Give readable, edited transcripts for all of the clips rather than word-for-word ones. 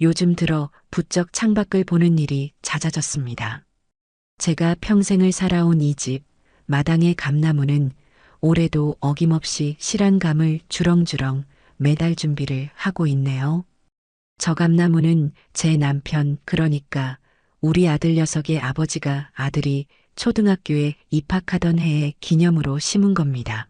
요즘 들어 부쩍 창밖을 보는 일이 잦아졌습니다. 제가 평생을 살아온 이 집, 마당의 감나무는 올해도 어김없이 실한감을 주렁주렁 매달 준비를 하고 있네요. 저 감나무는 제 남편, 그러니까 우리 아들 녀석의 아버지가 아들이 초등학교에 입학하던 해의 기념으로 심은 겁니다.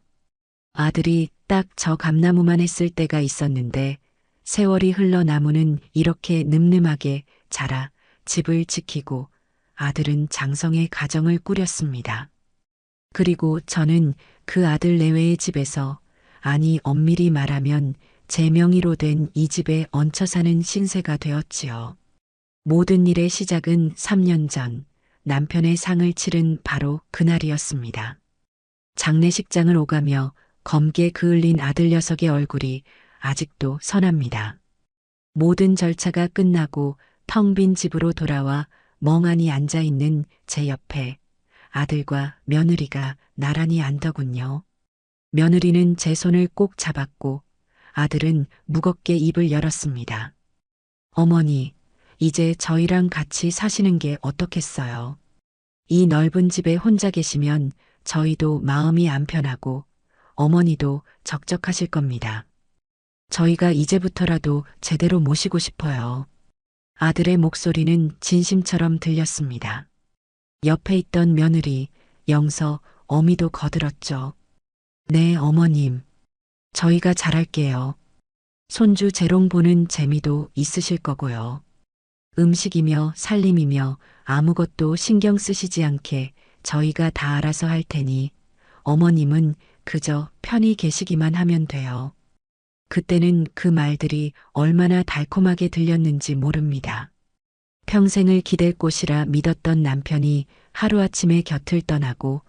아들이 딱 저 감나무만 했을 때가 있었는데 세월이 흘러 나무는 이렇게 늠름하게 자라 집을 지키고 아들은 장성의 가정을 꾸렸습니다. 그리고 저는 그 아들 내외의 집에서, 아니 엄밀히 말하면 제 명의로 된 이 집에 얹혀 사는 신세가 되었지요. 모든 일의 시작은 3년 전 남편의 상을 치른 바로 그날이었습니다. 장례식장을 오가며 검게 그을린 아들 녀석의 얼굴이 아직도 선합니다. 모든 절차가 끝나고 텅 빈 집으로 돌아와 멍하니 앉아 있는 제 옆에 아들과 며느리가 나란히 앉더군요. 며느리는 제 손을 꼭 잡았고 아들은 무겁게 입을 열었습니다. 어머니, 이제 저희랑 같이 사시는 게 어떻겠어요? 이 넓은 집에 혼자 계시면 저희도 마음이 안 편하고 어머니도 적적하실 겁니다. 저희가 이제부터라도 제대로 모시고 싶어요. 아들의 목소리는 진심처럼 들렸습니다. 옆에 있던 며느리, 영서, 어미도 거들었죠. 네, 어머님. 저희가 잘할게요. 손주 재롱 보는 재미도 있으실 거고요. 음식이며 살림이며 아무것도 신경 쓰시지 않게 저희가 다 알아서 할 테니 어머님은 그저 편히 계시기만 하면 돼요. 그때는 그 말들이 얼마나 달콤하게 들렸는지 모릅니다. 평생을 기댈 곳이라 믿었던 남편이 하루아침에 곁을 떠나고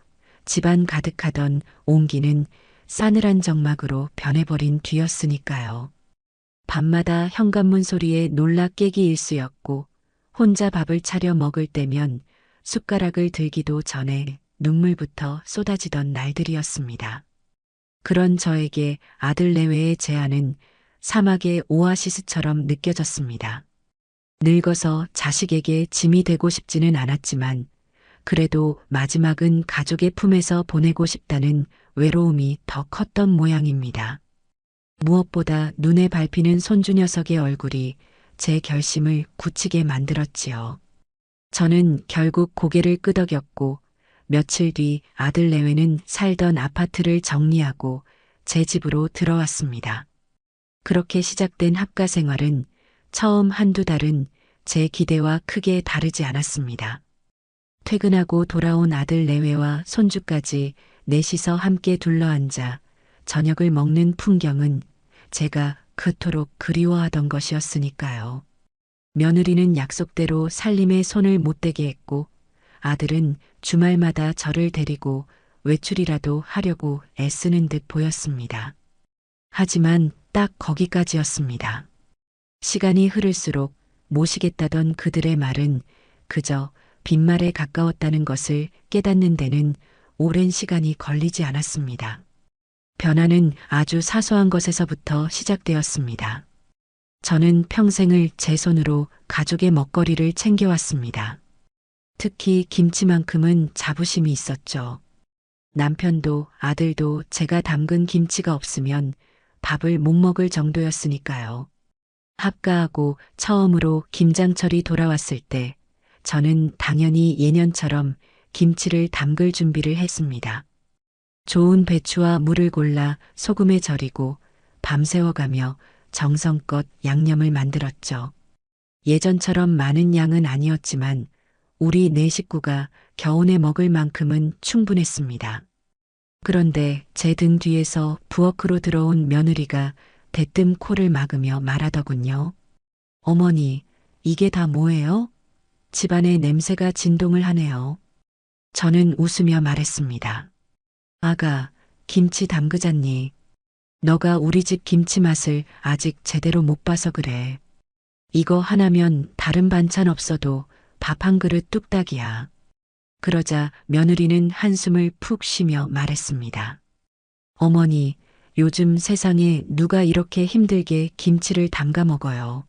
집안 가득하던 온기는 싸늘한 정막으로 변해버린 뒤였으니까요. 밤마다 현관문 소리에 놀라 깨기 일쑤였고 혼자 밥을 차려 먹을 때면 숟가락을 들기도 전에 눈물부터 쏟아지던 날들이었습니다. 그런 저에게 아들 내외의 제안은 사막의 오아시스처럼 느껴졌습니다. 늙어서 자식에게 짐이 되고 싶지는 않았지만 그래도 마지막은 가족의 품에서 보내고 싶다는 외로움이 더 컸던 모양입니다. 무엇보다 눈에 밟히는 손주 녀석의 얼굴이 제 결심을 굳히게 만들었지요. 저는 결국 고개를 끄덕였고 며칠 뒤 아들 내외는 살던 아파트를 정리하고 제 집으로 들어왔습니다. 그렇게 시작된 합가 생활은 처음 한두 달은 제 기대와 크게 다르지 않았습니다. 퇴근하고 돌아온 아들 내외와 손주까지 넷이서 함께 둘러앉아 저녁을 먹는 풍경은 제가 그토록 그리워하던 것이었으니까요. 며느리는 약속대로 살림에 손을 못 대게 했고 아들은 주말마다 저를 데리고 외출이라도 하려고 애쓰는 듯 보였습니다. 하지만 딱 거기까지였습니다. 시간이 흐를수록 모시겠다던 그들의 말은 그저 빈말에 가까웠다는 것을 깨닫는 데는 오랜 시간이 걸리지 않았습니다. 변화는 아주 사소한 것에서부터 시작되었습니다. 저는 평생을 제 손으로 가족의 먹거리를 챙겨왔습니다. 특히 김치만큼은 자부심이 있었죠. 남편도 아들도 제가 담근 김치가 없으면 밥을 못 먹을 정도였으니까요. 합가하고 처음으로 김장철이 돌아왔을 때 저는 당연히 예년처럼 김치를 담글 준비를 했습니다. 좋은 배추와 물을 골라 소금에 절이고 밤새워가며 정성껏 양념을 만들었죠. 예전처럼 많은 양은 아니었지만 우리 네 식구가 겨우내 먹을 만큼은 충분했습니다. 그런데 제 등 뒤에서 부엌으로 들어온 며느리가 대뜸 코를 막으며 말하더군요. 어머니, 이게 다 뭐예요? 집안에 냄새가 진동을 하네요. 저는 웃으며 말했습니다. 아가, 김치 담그잖니. 너가 우리 집 김치 맛을 아직 제대로 못 봐서 그래. 이거 하나면 다른 반찬 없어도 밥 한 그릇 뚝딱이야. 그러자 며느리는 한숨을 푹 쉬며 말했습니다. 어머니, 요즘 세상에 누가 이렇게 힘들게 김치를 담가 먹어요.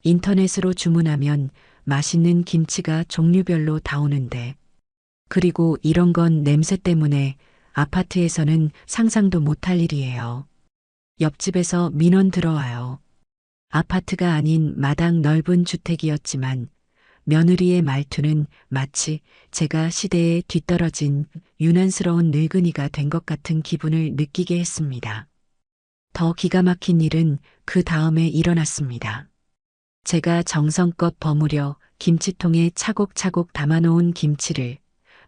인터넷으로 주문하면 맛있는 김치가 종류별로 다 오는데. 그리고 이런 건 냄새 때문에 아파트에서는 상상도 못할 일이에요. 옆집에서 민원 들어와요. 아파트가 아닌 마당 넓은 주택이었지만 며느리의 말투는 마치 제가 시대에 뒤떨어진 유난스러운 늙은이가 된 것 같은 기분을 느끼게 했습니다. 더 기가 막힌 일은 그 다음에 일어났습니다. 제가 정성껏 버무려 김치통에 차곡차곡 담아놓은 김치를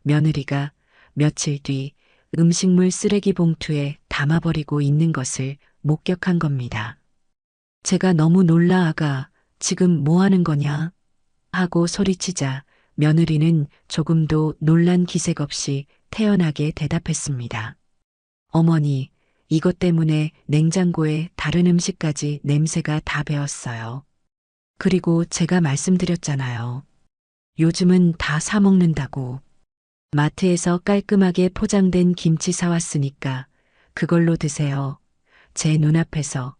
며느리가 며칠 뒤 음식물 쓰레기 봉투에 담아버리고 있는 것을 목격한 겁니다. 제가 너무 놀라 아가, 지금 뭐 하는 거냐? 하고 소리치자 며느리는 조금도 놀란 기색 없이 태연하게 대답했습니다. 어머니, 이것 때문에 냉장고에 다른 음식까지 냄새가 다 배었어요. 그리고 제가 말씀드렸잖아요. 요즘은 다 사 먹는다고. 마트에서 깔끔하게 포장된 김치 사왔으니까 그걸로 드세요. 제 눈앞에서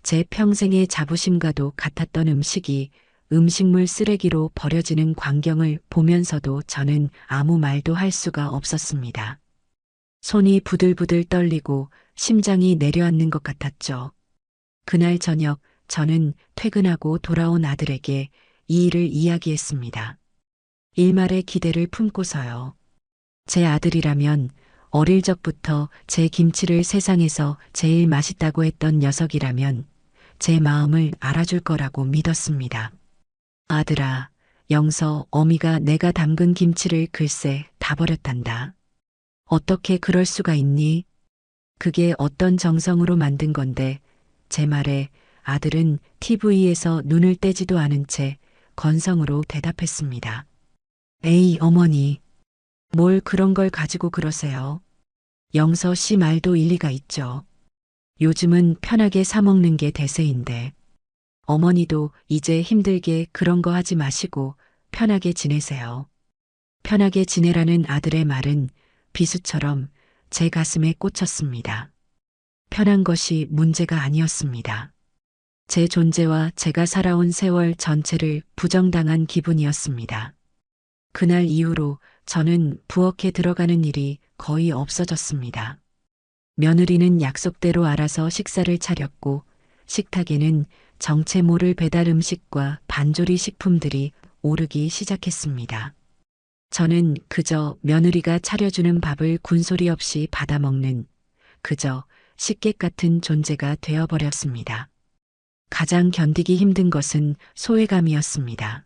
제 평생의 자부심과도 같았던 음식이 음식물 쓰레기로 버려지는 광경을 보면서도 저는 아무 말도 할 수가 없었습니다. 손이 부들부들 떨리고 심장이 내려앉는 것 같았죠. 그날 저녁 저는 퇴근하고 돌아온 아들에게 이 일을 이야기했습니다. 일말의 기대를 품고서요. 제 아들이라면 어릴 적부터 제 김치를 세상에서 제일 맛있다고 했던 녀석이라면 제 마음을 알아줄 거라고 믿었습니다. 아들아, 영서 어미가 내가 담근 김치를 글쎄 다 버렸단다. 어떻게 그럴 수가 있니? 그게 어떤 정성으로 만든 건데. 제 말에 아들은 TV에서 눈을 떼지도 않은 채 건성으로 대답했습니다. 에이, 어머니. 뭘 그런 걸 가지고 그러세요? 영서 씨 말도 일리가 있죠. 요즘은 편하게 사 먹는 게 대세인데. 어머니도 이제 힘들게 그런 거 하지 마시고 편하게 지내세요. 편하게 지내라는 아들의 말은 비수처럼 제 가슴에 꽂혔습니다. 편한 것이 문제가 아니었습니다. 제 존재와 제가 살아온 세월 전체를 부정당한 기분이었습니다. 그날 이후로 저는 부엌에 들어가는 일이 거의 없어졌습니다. 며느리는 약속대로 알아서 식사를 차렸고 식탁에는 정체 모를 배달 음식과 반조리 식품들이 오르기 시작했습니다. 저는 그저 며느리가 차려주는 밥을 군소리 없이 받아먹는 그저 식객 같은 존재가 되어버렸습니다. 가장 견디기 힘든 것은 소외감이었습니다.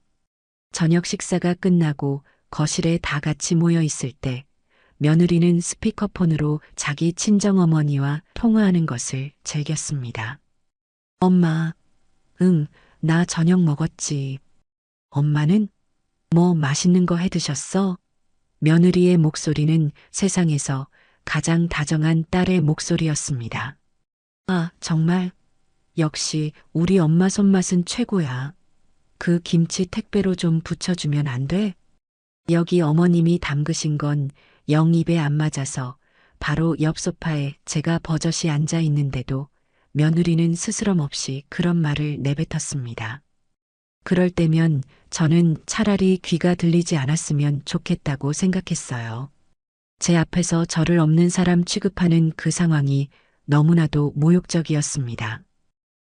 저녁 식사가 끝나고 거실에 다 같이 모여 있을 때 며느리는 스피커폰으로 자기 친정어머니와 통화하는 것을 즐겼습니다. 엄마, 응, 나 저녁 먹었지. 엄마는? 뭐 맛있는 거 해 드셨어? 며느리의 목소리는 세상에서 가장 다정한 딸의 목소리였습니다. 아, 정말? 역시 우리 엄마 손맛은 최고야. 그 김치 택배로 좀 붙여주면 안 돼? 여기 어머님이 담그신 건 영 입에 안 맞아서 바로 옆 소파에 제가 버젓이 앉아 있는데도 며느리는 스스럼 없이 그런 말을 내뱉었습니다. 그럴 때면 저는 차라리 귀가 들리지 않았으면 좋겠다고 생각했어요. 제 앞에서 저를 없는 사람 취급하는 그 상황이 너무나도 모욕적이었습니다.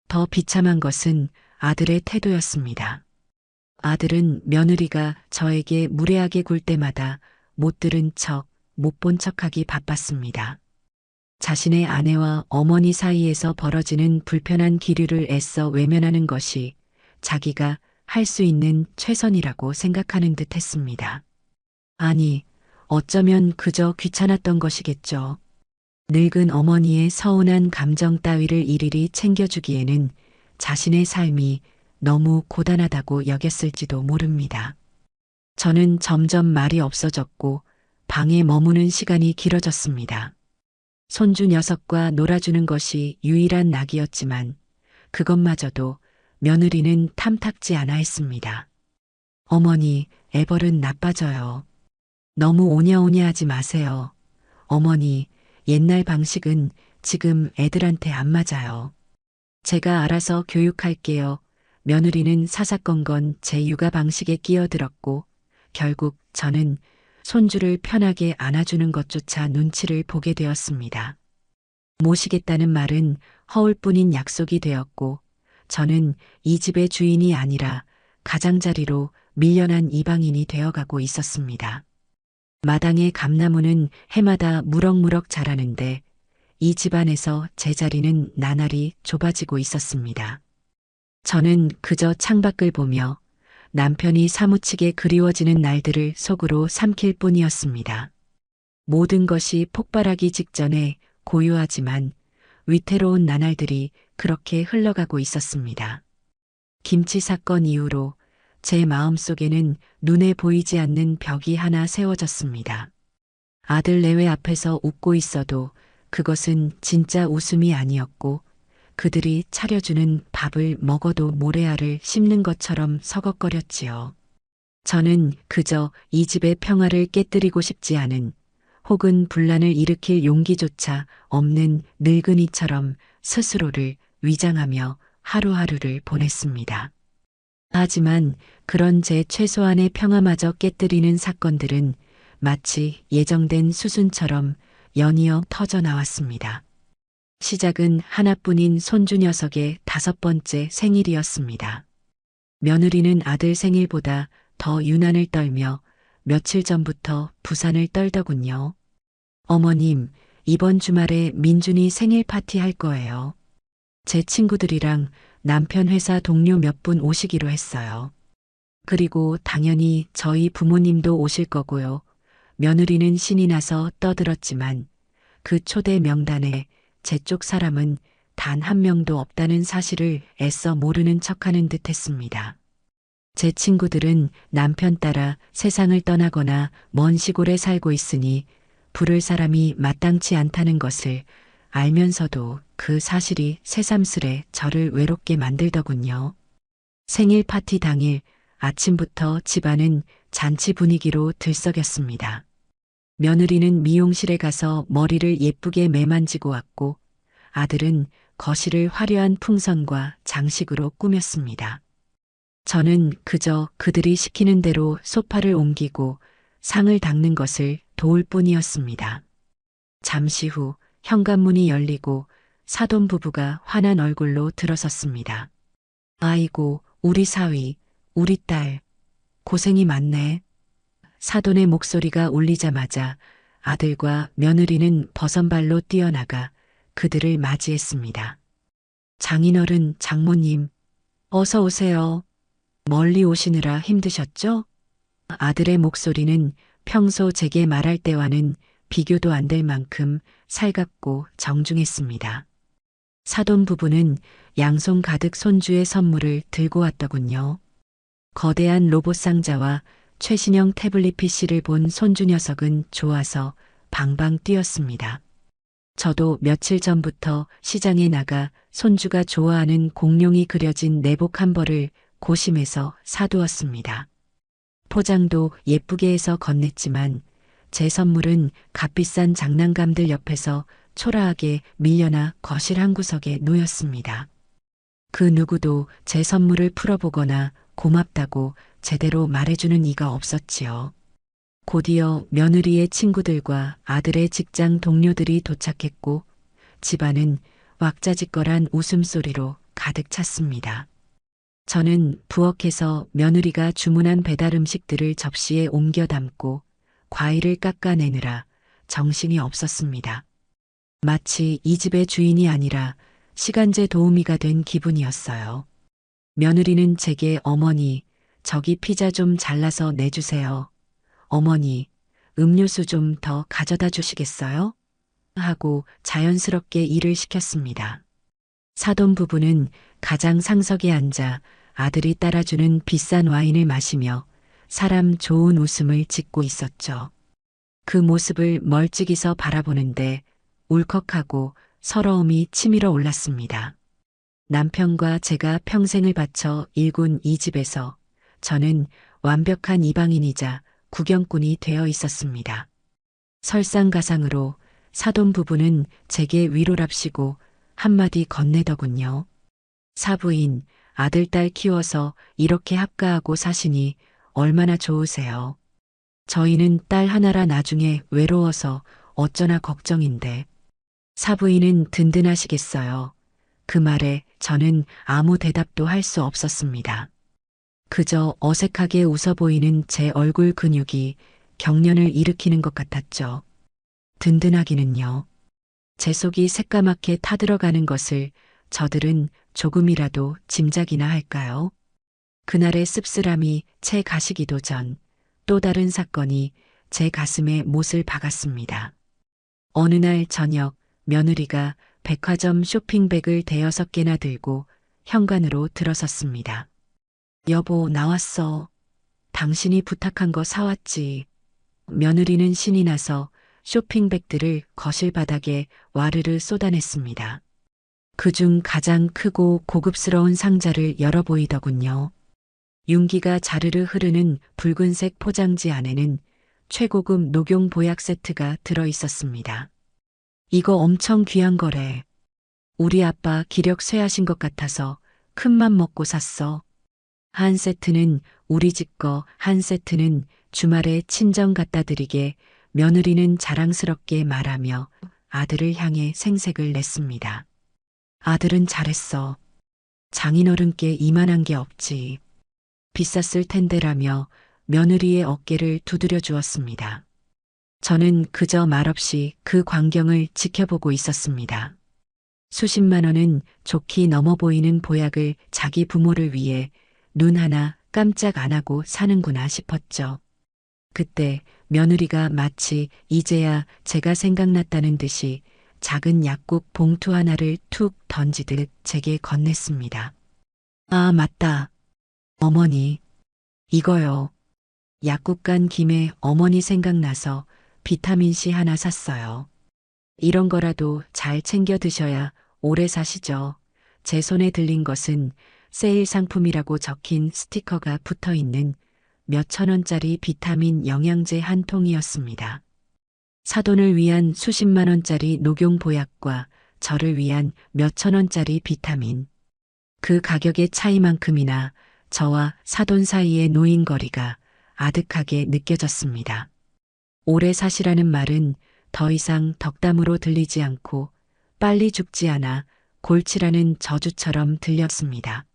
더 비참한 것은 아들의 태도였습니다. 아들은 며느리가 저에게 무례하게 굴 때마다 못 들은 척, 못 본 척하기 바빴습니다. 자신의 아내와 어머니 사이에서 벌어지는 불편한 기류를 애써 외면하는 것이 자기가 할 수 있는 최선이라고 생각하는 듯 했습니다. 아니, 어쩌면 그저 귀찮았던 것이겠죠. 늙은 어머니의 서운한 감정 따위를 일일이 챙겨주기에는 자신의 삶이 너무 고단하다고 여겼을지도 모릅니다. 저는 점점 말이 없어졌고 방에 머무는 시간이 길어졌습니다. 손주 녀석과 놀아주는 것이 유일한 낙이었지만 그것마저도 며느리는 탐탁지 않아 했습니다. 어머니, 애벌은 나빠져요. 너무 오냐오냐 하지 마세요. 어머니, 옛날 방식은 지금 애들한테 안 맞아요. 제가 알아서 교육할게요. 며느리는 사사건건 제 육아 방식에 끼어들었고 결국 저는 손주를 편하게 안아주는 것조차 눈치를 보게 되었습니다. 모시겠다는 말은 허울뿐인 약속이 되었고 저는 이 집의 주인이 아니라 가장자리로 밀려난 이방인이 되어가고 있었습니다. 마당의 감나무는 해마다 무럭무럭 자라는데 이 집안에서 제 자리는 나날이 좁아지고 있었습니다. 저는 그저 창밖을 보며 남편이 사무치게 그리워지는 날들을 속으로 삼킬 뿐이었습니다. 모든 것이 폭발하기 직전에 고요하지만 위태로운 나날들이 그렇게 흘러가고 있었습니다. 김치 사건 이후로 제 마음속에는 눈에 보이지 않는 벽이 하나 세워졌습니다. 아들 내외 앞에서 웃고 있어도 그것은 진짜 웃음이 아니었고 그들이 차려주는 밥을 먹어도 모래알을 씹는 것처럼 서걱거렸지요. 저는 그저 이 집의 평화를 깨뜨리고 싶지 않은 혹은 분란을 일으킬 용기조차 없는 늙은이처럼 스스로를 위장하며 하루하루를 보냈습니다. 하지만 그런 제 최소한의 평화마저 깨뜨리는 사건들은 마치 예정된 수순처럼 연이어 터져 나왔습니다. 시작은 하나뿐인 손주 녀석의 5번째 생일이었습니다. 며느리는 아들 생일보다 더 유난을 떨며 며칠 전부터 부산을 떨더군요. 어머님, 이번 주말에 민준이 생일 파티 할 거예요. 제 친구들이랑 남편 회사 동료 몇 분 오시기로 했어요. 그리고 당연히 저희 부모님도 오실 거고요. 며느리는 신이 나서 떠들었지만 그 초대 명단에 제 쪽 사람은 단 한 명도 없다는 사실을 애써 모르는 척하는 듯 했습니다. 제 친구들은 남편 따라 세상을 떠나거나 먼 시골에 살고 있으니 부를 사람이 마땅치 않다는 것을 알면서도 그 사실이 새삼스레 저를 외롭게 만들더군요. 생일 파티 당일 아침부터 집안은 잔치 분위기로 들썩였습니다. 며느리는 미용실에 가서 머리를 예쁘게 매만지고 왔고 아들은 거실을 화려한 풍선과 장식으로 꾸몄습니다. 저는 그저 그들이 시키는 대로 소파를 옮기고 상을 닦는 것을 도울 뿐이었습니다. 잠시 후 현관문이 열리고 사돈 부부가 환한 얼굴로 들어섰습니다. 아이고, 우리 사위, 우리 딸, 고생이 많네. 사돈의 목소리가 울리자마자 아들과 며느리는 버선발로 뛰어나가 그들을 맞이했습니다. 장인어른, 장모님, 어서 오세요. 멀리 오시느라 힘드셨죠? 아들의 목소리는 평소 제게 말할 때와는 비교도 안 될 만큼 살갑고 정중했습니다. 사돈 부부는 양손 가득 손주의 선물을 들고 왔더군요. 거대한 로봇 상자와 최신형 태블릿 PC를 본 손주 녀석은 좋아서 방방 뛰었습니다. 저도 며칠 전부터 시장에 나가 손주가 좋아하는 공룡이 그려진 내복 한 벌을 고심해서 사두었습니다. 포장도 예쁘게 해서 건넸지만 제 선물은 값비싼 장난감들 옆에서 초라하게 밀려나 거실 한 구석에 놓였습니다. 그 누구도 제 선물을 풀어보거나 고맙다고 제대로 말해주는 이가 없었지요. 곧이어 며느리의 친구들과 아들의 직장 동료들이 도착했고 집안은 왁자지껄한 웃음소리로 가득 찼습니다. 저는 부엌에서 며느리가 주문한 배달 음식들을 접시에 옮겨 담고 과일을 깎아내느라 정신이 없었습니다. 마치 이 집의 주인이 아니라 시간제 도우미가 된 기분이었어요. 며느리는 제게 어머니, 저기 피자 좀 잘라서 내주세요. 어머니, 음료수 좀 더 가져다 주시겠어요? 하고 자연스럽게 일을 시켰습니다. 사돈 부부는 가장 상석에 앉아 아들이 따라주는 비싼 와인을 마시며 사람 좋은 웃음을 짓고 있었죠. 그 모습을 멀찍이서 바라보는데 울컥하고 서러움이 치밀어 올랐습니다. 남편과 제가 평생을 바쳐 일군 이 집에서 저는 완벽한 이방인이자 구경꾼이 되어 있었습니다. 설상가상으로 사돈 부부는 제게 위로랍시고 한마디 건네더군요. 사부인, 아들, 딸 키워서 이렇게 합가하고 사시니 얼마나 좋으세요. 저희는 딸 하나라 나중에 외로워서 어쩌나 걱정인데. 사부인은 든든하시겠어요. 그 말에 저는 아무 대답도 할 수 없었습니다. 그저 어색하게 웃어 보이는 제 얼굴 근육이 경련을 일으키는 것 같았죠. 든든하기는요. 제 속이 새까맣게 타들어가는 것을 저들은 조금이라도 짐작이나 할까요? 그날의 씁쓸함이 채 가시기도 전 또 다른 사건이 제 가슴에 못을 박았습니다. 어느 날 저녁 며느리가 백화점 쇼핑백을 대여섯 개나 들고 현관으로 들어섰습니다. 여보, 나왔어. 당신이 부탁한 거 사왔지. 며느리는 신이 나서 쇼핑백들을 거실 바닥에 와르르 쏟아냈습니다. 그중 가장 크고 고급스러운 상자를 열어 보이더군요. 윤기가 자르르 흐르는 붉은색 포장지 안에는 최고급 녹용 보약 세트가 들어 있었습니다. 이거 엄청 귀한 거래. 우리 아빠 기력 쇠하신 것 같아서 큰맘 먹고 샀어. 한 세트는 우리 집 거, 한 세트는 주말에 친정 갖다 드리게 며느리는 자랑스럽게 말하며 아들을 향해 생색을 냈습니다. 아들은 잘했어. 장인어른께 이만한 게 없지. 비쌌을 텐데라며 며느리의 어깨를 두드려 주었습니다. 저는 그저 말없이 그 광경을 지켜보고 있었습니다. 수십만 원은 좋게 넘어 보이는 보약을 자기 부모를 위해 눈 하나 깜짝 안 하고 사는구나 싶었죠. 그때 며느리가 마치 이제야 제가 생각났다는 듯이 작은 약국 봉투 하나를 툭 던지듯 제게 건넸습니다. 아, 맞다. 어머니, 이거요. 약국 간 김에 어머니 생각나서 비타민C 하나 샀어요. 이런 거라도 잘 챙겨 드셔야 오래 사시죠. 제 손에 들린 것은 세일 상품이라고 적힌 스티커가 붙어 있는 몇천 원짜리 비타민 영양제 한 통이었습니다. 사돈을 위한 수십만 원짜리 녹용 보약과 저를 위한 몇천 원짜리 비타민. 그 가격의 차이만큼이나 저와 사돈 사이의 노인거리가 아득하게 느껴졌습니다. 오래 사시라는 말은 더 이상 덕담으로 들리지 않고 빨리 죽지 않아 골치라는 저주처럼 들렸습니다.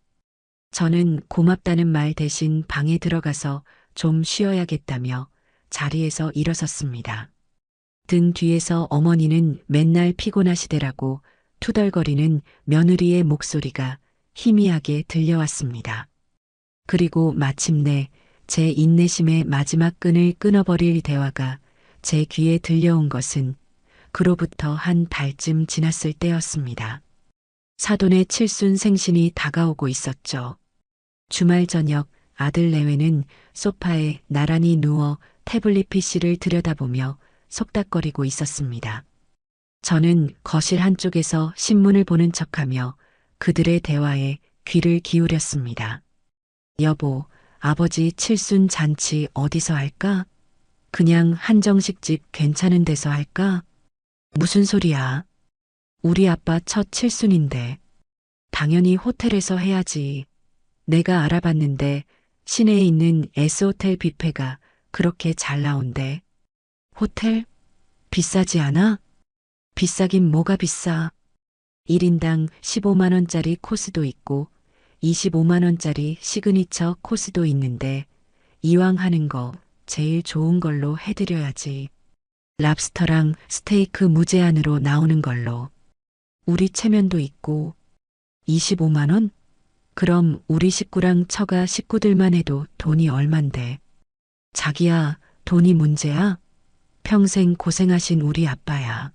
저는 고맙다는 말 대신 방에 들어가서 좀 쉬어야겠다며 자리에서 일어섰습니다. 등 뒤에서 어머니는 맨날 피곤하시대라고 투덜거리는 며느리의 목소리가 희미하게 들려왔습니다. 그리고 마침내 제 인내심의 마지막 끈을 끊어버릴 대화가 제 귀에 들려온 것은 그로부터 한 달쯤 지났을 때였습니다. 사돈의 칠순 생신이 다가오고 있었죠. 주말 저녁 아들 내외는 소파에 나란히 누워 태블릿 PC를 들여다보며 속닥거리고 있었습니다. 저는 거실 한쪽에서 신문을 보는 척하며 그들의 대화에 귀를 기울였습니다. 여보, 아버지 칠순 잔치 어디서 할까? 그냥 한정식집 괜찮은 데서 할까? 무슨 소리야? 우리 아빠 첫 칠순인데. 당연히 호텔에서 해야지. 내가 알아봤는데 시내에 있는 S호텔 뷔페가 그렇게 잘 나온대. 호텔? 비싸지 않아? 비싸긴 뭐가 비싸. 1인당 15만 원짜리 코스도 있고 25만 원짜리 시그니처 코스도 있는데 이왕 하는 거 제일 좋은 걸로 해드려야지. 랍스터랑 스테이크 무제한으로 나오는 걸로. 우리 체면도 있고. 25만 원? 그럼 우리 식구랑 처가 식구들만 해도 돈이 얼만데. 자기야, 돈이 문제야? 평생 고생하신 우리 아빠야.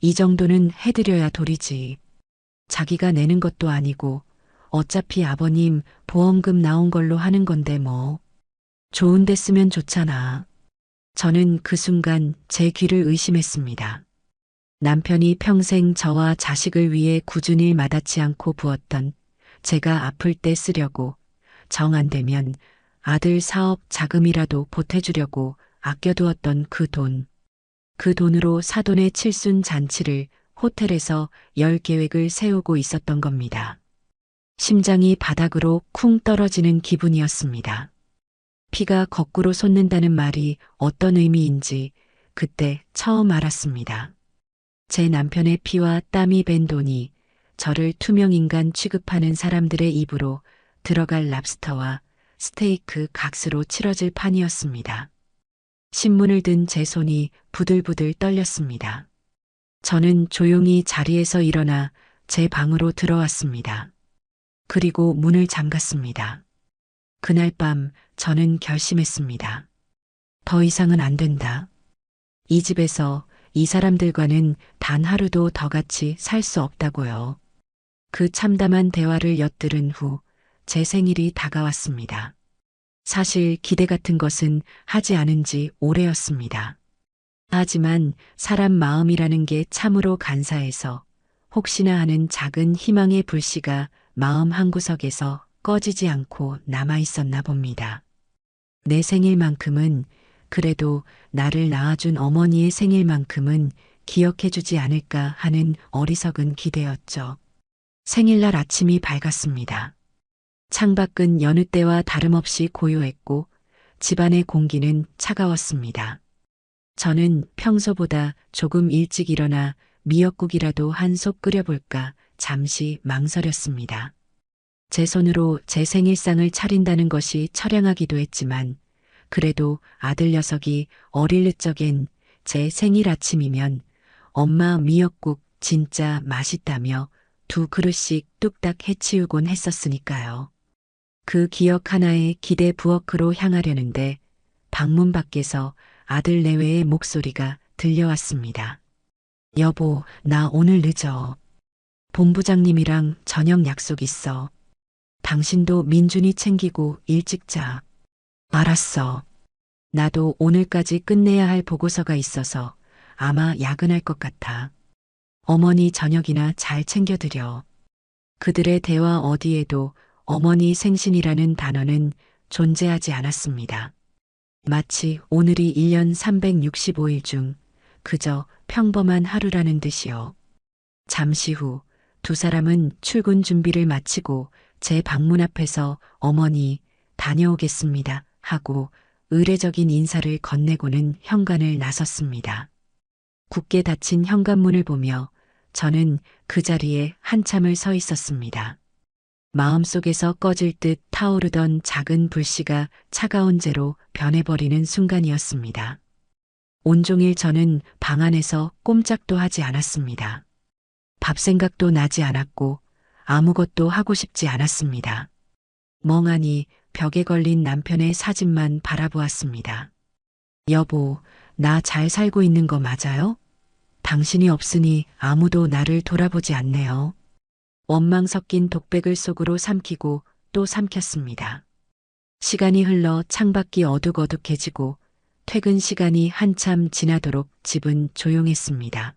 이 정도는 해드려야 도리지. 자기가 내는 것도 아니고 어차피 아버님 보험금 나온 걸로 하는 건데 뭐. 좋은 데 쓰면 좋잖아. 저는 그 순간 제 귀를 의심했습니다. 남편이 평생 저와 자식을 위해 꾸준히 마다치 않고 부었던 제가 아플 때 쓰려고 정 안 되면 아들 사업 자금이라도 보태주려고 아껴두었던 그 돈. 그 돈으로 사돈의 칠순 잔치를 호텔에서 열 계획을 세우고 있었던 겁니다. 심장이 바닥으로 쿵 떨어지는 기분이었습니다. 피가 거꾸로 솟는다는 말이 어떤 의미인지 그때 처음 알았습니다. 제 남편의 피와 땀이 밴 돈이 저를 투명인간 취급하는 사람들의 입으로 들어갈 랍스터와 스테이크 값으로 치러질 판이었습니다. 신문을 든 제 손이 부들부들 떨렸습니다. 저는 조용히 자리에서 일어나 제 방으로 들어왔습니다. 그리고 문을 잠갔습니다. 그날 밤 저는 결심했습니다. 더 이상은 안 된다. 이 집에서 이 사람들과는 단 하루도 더 같이 살 수 없다고요. 그 참담한 대화를 엿들은 후 제 생일이 다가왔습니다. 사실 기대 같은 것은 하지 않은 지 오래였습니다. 하지만 사람 마음이라는 게 참으로 간사해서 혹시나 하는 작은 희망의 불씨가 마음 한구석에서 꺼지지 않고 남아 있었나 봅니다. 내 생일만큼은, 그래도 나를 낳아준 어머니의 생일만큼은 기억해주지 않을까 하는 어리석은 기대였죠. 생일날 아침이 밝았습니다. 창밖은 여느 때와 다름없이 고요했고 집안의 공기는 차가웠습니다. 저는 평소보다 조금 일찍 일어나 미역국이라도 한 솥 끓여볼까 잠시 망설였습니다. 제 손으로 제 생일상을 차린다는 것이 처량하기도 했지만 그래도 아들 녀석이 어릴 적엔 제 생일 아침이면 엄마 미역국 진짜 맛있다며 2그릇씩 뚝딱 해치우곤 했었으니까요. 그 기억 하나에 기대 부엌으로 향하려는데 방문 밖에서 아들 내외의 목소리가 들려왔습니다. 여보, 나 오늘 늦어. 본부장님이랑 저녁 약속 있어. 당신도 민준이 챙기고 일찍 자. 알았어. 나도 오늘까지 끝내야 할 보고서가 있어서 아마 야근할 것 같아. 어머니 저녁이나 잘 챙겨드려. 그들의 대화 어디에도 어머니 생신이라는 단어는 존재하지 않았습니다. 마치 오늘이 1년 365일 중 그저 평범한 하루라는 듯이요. 잠시 후 두 사람은 출근 준비를 마치고 제 방문 앞에서 어머니 다녀오겠습니다 하고 의례적인 인사를 건네고는 현관을 나섰습니다. 굳게 닫힌 현관문을 보며 저는 그 자리에 한참을 서 있었습니다. 마음속에서 꺼질 듯 타오르던 작은 불씨가 차가운 재로 변해버리는 순간이었습니다. 온종일 저는 방 안에서 꼼짝도 하지 않았습니다. 밥 생각도 나지 않았고 아무것도 하고 싶지 않았습니다. 멍하니 벽에 걸린 남편의 사진만 바라보았습니다. 여보, 나 잘 살고 있는 거 맞아요? 당신이 없으니 아무도 나를 돌아보지 않네요. 원망 섞인 독백을 속으로 삼키고 또 삼켰습니다. 시간이 흘러 창밖이 어둑어둑해지고 퇴근 시간이 한참 지나도록 집은 조용했습니다.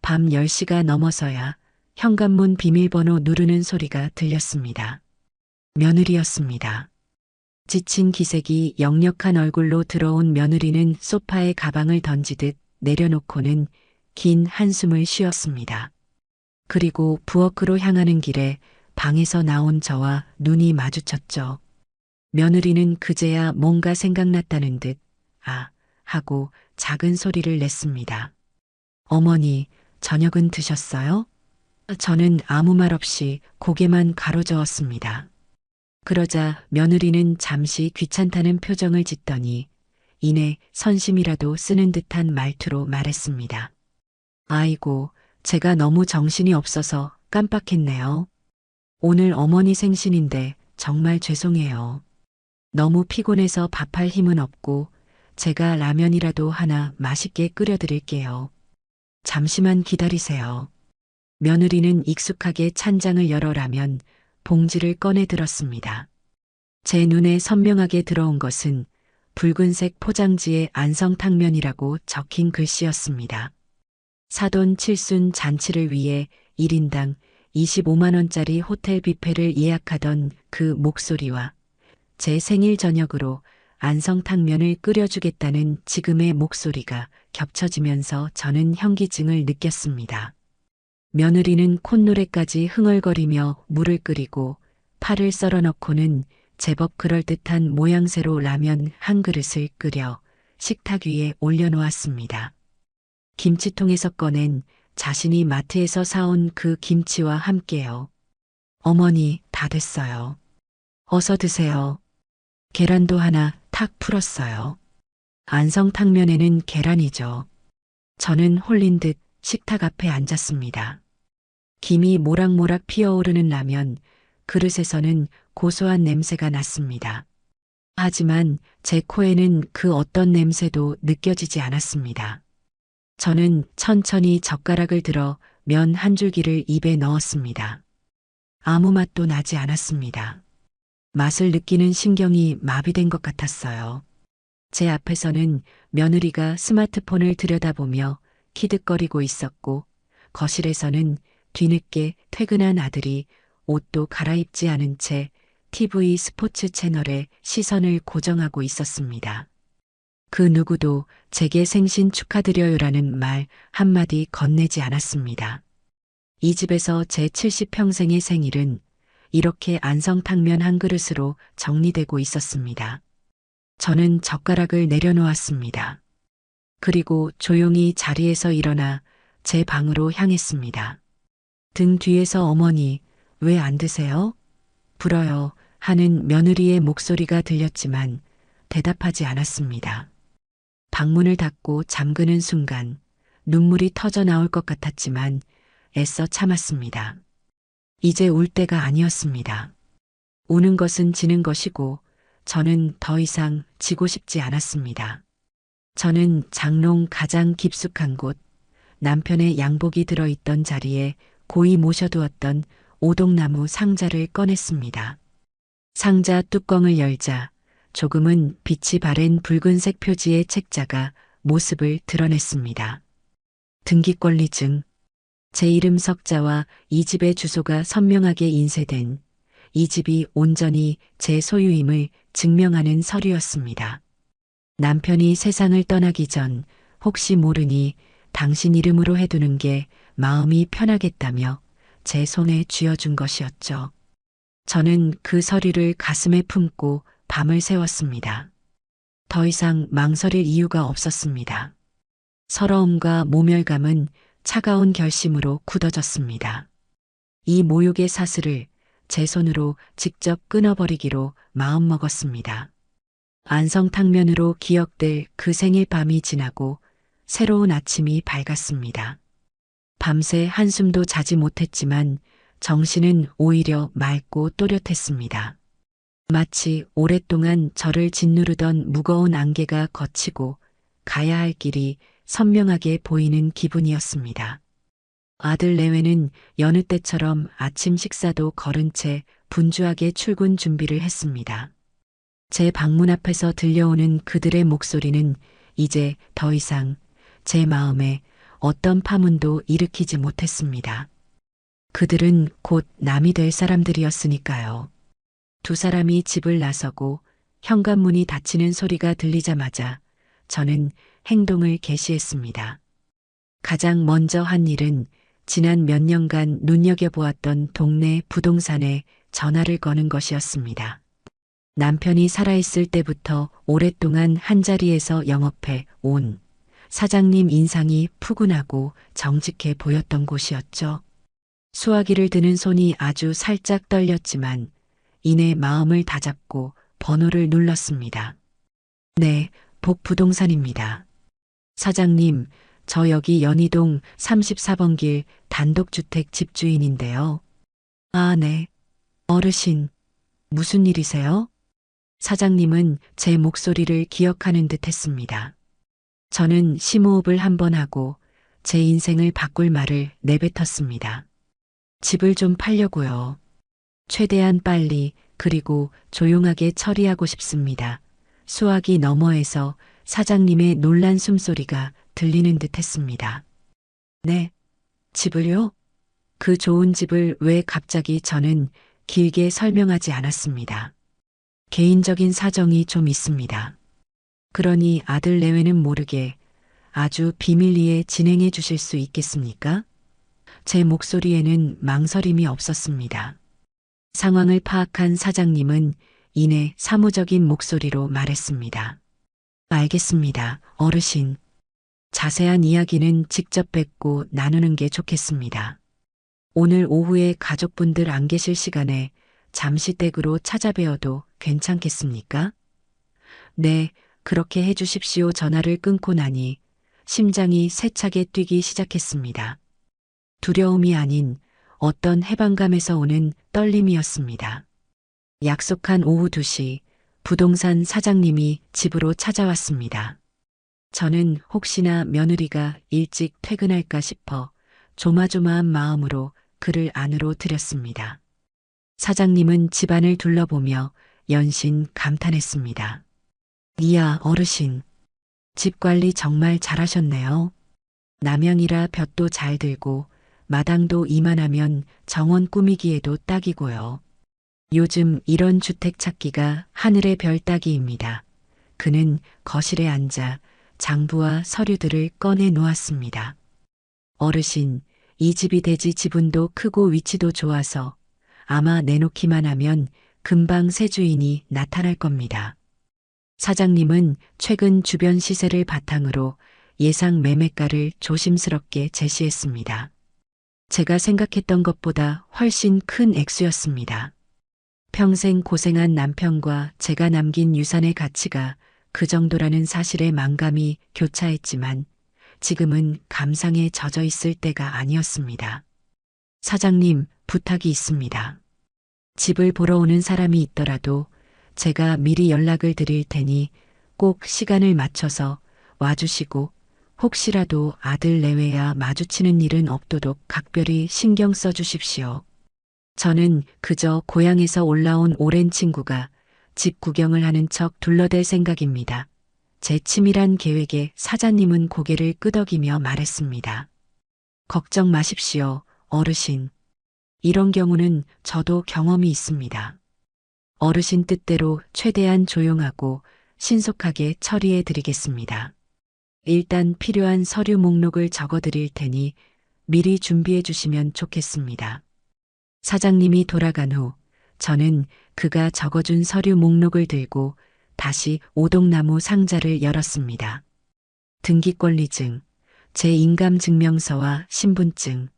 밤 10시가 넘어서야 현관문 비밀번호 누르는 소리가 들렸습니다. 며느리였습니다. 지친 기색이 역력한 얼굴로 들어온 며느리는 소파에 가방을 던지듯 내려놓고는 긴 한숨을 쉬었습니다. 그리고 부엌으로 향하는 길에 방에서 나온 저와 눈이 마주쳤죠. 며느리는 그제야 뭔가 생각났다는 듯 아 하고 작은 소리를 냈습니다. 어머니, 저녁은 드셨어요? 저는 아무 말 없이 고개만 가로저었습니다. 그러자 며느리는 잠시 귀찮다는 표정을 짓더니 이내 선심이라도 쓰는 듯한 말투로 말했습니다. 아이고, 제가 너무 정신이 없어서 깜빡했네요. 오늘 어머니 생신인데 정말 죄송해요. 너무 피곤해서 밥할 힘은 없고 제가 라면이라도 하나 맛있게 끓여드릴게요. 잠시만 기다리세요. 며느리는 익숙하게 찬장을 열어 라면 봉지를 꺼내 들었습니다. 제 눈에 선명하게 들어온 것은 붉은색 포장지에 안성탕면이라고 적힌 글씨였습니다. 사돈 칠순 잔치를 위해 1인당 25만 원짜리 호텔 뷔페를 예약하던 그 목소리와 제 생일 저녁으로 안성탕면을 끓여주겠다는 지금의 목소리가 겹쳐지면서 저는 현기증을 느꼈습니다. 며느리는 콧노래까지 흥얼거리며 물을 끓이고 파를 썰어 넣고는 제법 그럴듯한 모양새로 라면 한 그릇을 끓여 식탁 위에 올려놓았습니다. 김치통에서 꺼낸 자신이 마트에서 사온 그 김치와 함께요. 어머니, 다 됐어요. 어서 드세요. 계란도 하나 탁 풀었어요. 안성탕면에는 계란이죠. 저는 홀린 듯 식탁 앞에 앉았습니다. 김이 모락모락 피어오르는 라면, 그릇에서는 고소한 냄새가 났습니다. 하지만 제 코에는 그 어떤 냄새도 느껴지지 않았습니다. 저는 천천히 젓가락을 들어 면 한 줄기를 입에 넣었습니다. 아무 맛도 나지 않았습니다. 맛을 느끼는 신경이 마비된 것 같았어요. 제 앞에서는 며느리가 스마트폰을 들여다보며 키득거리고 있었고, 거실에서는 뒤늦게 퇴근한 아들이 옷도 갈아입지 않은 채 TV 스포츠 채널에 시선을 고정하고 있었습니다. 그 누구도 제게 생신 축하드려요라는 말 한마디 건네지 않았습니다. 이 집에서 제 70평생의 생일은 이렇게 안성탕면 한 그릇으로 정리되고 있었습니다. 저는 젓가락을 내려놓았습니다. 그리고 조용히 자리에서 일어나 제 방으로 향했습니다. 등 뒤에서 어머니, 왜 안 드세요? 불어요 하는 며느리의 목소리가 들렸지만 대답하지 않았습니다. 방문을 닫고 잠그는 순간 눈물이 터져 나올 것 같았지만 애써 참았습니다. 이제 울 때가 아니었습니다. 우는 것은 지는 것이고 저는 더 이상 지고 싶지 않았습니다. 저는 장롱 가장 깊숙한 곳, 남편의 양복이 들어있던 자리에 고이 모셔두었던 오동나무 상자를 꺼냈습니다. 상자 뚜껑을 열자 조금은 빛이 바랜 붉은색 표지의 책자가 모습을 드러냈습니다. 등기권리증, 제 이름 석자와 이 집의 주소가 선명하게 인쇄된 이 집이 온전히 제 소유임을 증명하는 서류였습니다. 남편이 세상을 떠나기 전 혹시 모르니 당신 이름으로 해두는 게 마음이 편하겠다며 제 손에 쥐어준 것이었죠. 저는 그 서류를 가슴에 품고 밤을 새웠습니다. 더 이상 망설일 이유가 없었습니다. 서러움과 모멸감은 차가운 결심으로 굳어졌습니다. 이 모욕의 사슬을 제 손으로 직접 끊어버리기로 마음먹었습니다. 안성탕면으로 기억될 그 생일 밤이 지나고 새로운 아침이 밝았습니다. 밤새 한숨도 자지 못했지만 정신은 오히려 맑고 또렷했습니다. 마치 오랫동안 저를 짓누르던 무거운 안개가 걷히고 가야 할 길이 선명하게 보이는 기분이었습니다. 아들 내외는 여느 때처럼 아침 식사도 거른 채 분주하게 출근 준비를 했습니다. 제 방문 앞에서 들려오는 그들의 목소리는 이제 더 이상 제 마음에 어떤 파문도 일으키지 못했습니다. 그들은 곧 남이 될 사람들이었으니까요. 두 사람이 집을 나서고 현관문이 닫히는 소리가 들리자마자 저는 행동을 개시했습니다. 가장 먼저 한 일은 지난 몇 년간 눈여겨보았던 동네 부동산에 전화를 거는 것이었습니다. 남편이 살아있을 때부터 오랫동안 한자리에서 영업해 온 사장님 인상이 푸근하고 정직해 보였던 곳이었죠. 수화기를 드는 손이 아주 살짝 떨렸지만 이내 마음을 다잡고 번호를 눌렀습니다. 네, 복부동산입니다. 사장님, 저 여기 연희동 34번 길 단독주택 집주인인데요. 아, 네. 어르신, 무슨 일이세요? 사장님은 제 목소리를 기억하는 듯 했습니다. 저는 심호흡을 한번 하고 제 인생을 바꿀 말을 내뱉었습니다. 집을 좀 팔려고요. 최대한 빨리 그리고 조용하게 처리하고 싶습니다. 수화기 너머에서 사장님의 놀란 숨소리가 들리는 듯 했습니다. 네, 집을요? 그 좋은 집을 왜 갑자기 저는 길게 설명하지 않았습니다. 개인적인 사정이 좀 있습니다. 그러니 아들 내외는 모르게 아주 비밀리에 진행해 주실 수 있겠습니까? 제 목소리에는 망설임이 없었습니다. 상황을 파악한 사장님은 이내 사무적인 목소리로 말했습니다. 알겠습니다, 어르신. 자세한 이야기는 직접 뵙고 나누는 게 좋겠습니다. 오늘 오후에 가족분들 안 계실 시간에 잠시 댁으로 찾아뵈어도 괜찮겠습니까? 네, 그렇게 해주십시오. 전화를 끊고 나니 심장이 세차게 뛰기 시작했습니다. 두려움이 아닌 어떤 해방감에서 오는 떨림이었습니다. 약속한 오후 2시 부동산 사장님이 집으로 찾아왔습니다. 저는 혹시나 며느리가 일찍 퇴근할까 싶어 조마조마한 마음으로 그를 안으로 들였습니다. 사장님은 집안을 둘러보며 연신 감탄했습니다. 이야, 어르신. 집 관리 정말 잘하셨네요. 남양이라 볕도 잘 들고 마당도 이만하면 정원 꾸미기에도 딱이고요. 요즘 이런 주택 찾기가 하늘의 별 따기입니다. 그는 거실에 앉아 장부와 서류들을 꺼내 놓았습니다. 어르신, 이 집이 대지 지분도 크고 위치도 좋아서 아마 내놓기만 하면 금방 새 주인이 나타날 겁니다. 사장님은 최근 주변 시세를 바탕으로 예상 매매가를 조심스럽게 제시했습니다. 제가 생각했던 것보다 훨씬 큰 액수였습니다. 평생 고생한 남편과 제가 남긴 유산의 가치가 그 정도라는 사실에 만감이 교차했지만 지금은 감상에 젖어 있을 때가 아니었습니다. 사장님, 부탁이 있습니다. 집을 보러 오는 사람이 있더라도 제가 미리 연락을 드릴 테니 꼭 시간을 맞춰서 와주시고 혹시라도 아들 내외야 마주치는 일은 없도록 각별히 신경 써 주십시오. 저는 그저 고향에서 올라온 오랜 친구가 집 구경을 하는 척 둘러댈 생각입니다. 제 치밀한 계획에 사장님은 고개를 끄덕이며 말했습니다. 걱정 마십시오, 어르신. 이런 경우는 저도 경험이 있습니다. 어르신 뜻대로 최대한 조용하고 신속하게 처리해 드리겠습니다. 일단 필요한 서류 목록을 적어 드릴 테니 미리 준비해 주시면 좋겠습니다. 사장님이 돌아간 후 저는 그가 적어준 서류 목록을 들고 다시 오동나무 상자를 열었습니다. 등기권리증, 제 인감증명서와 신분증,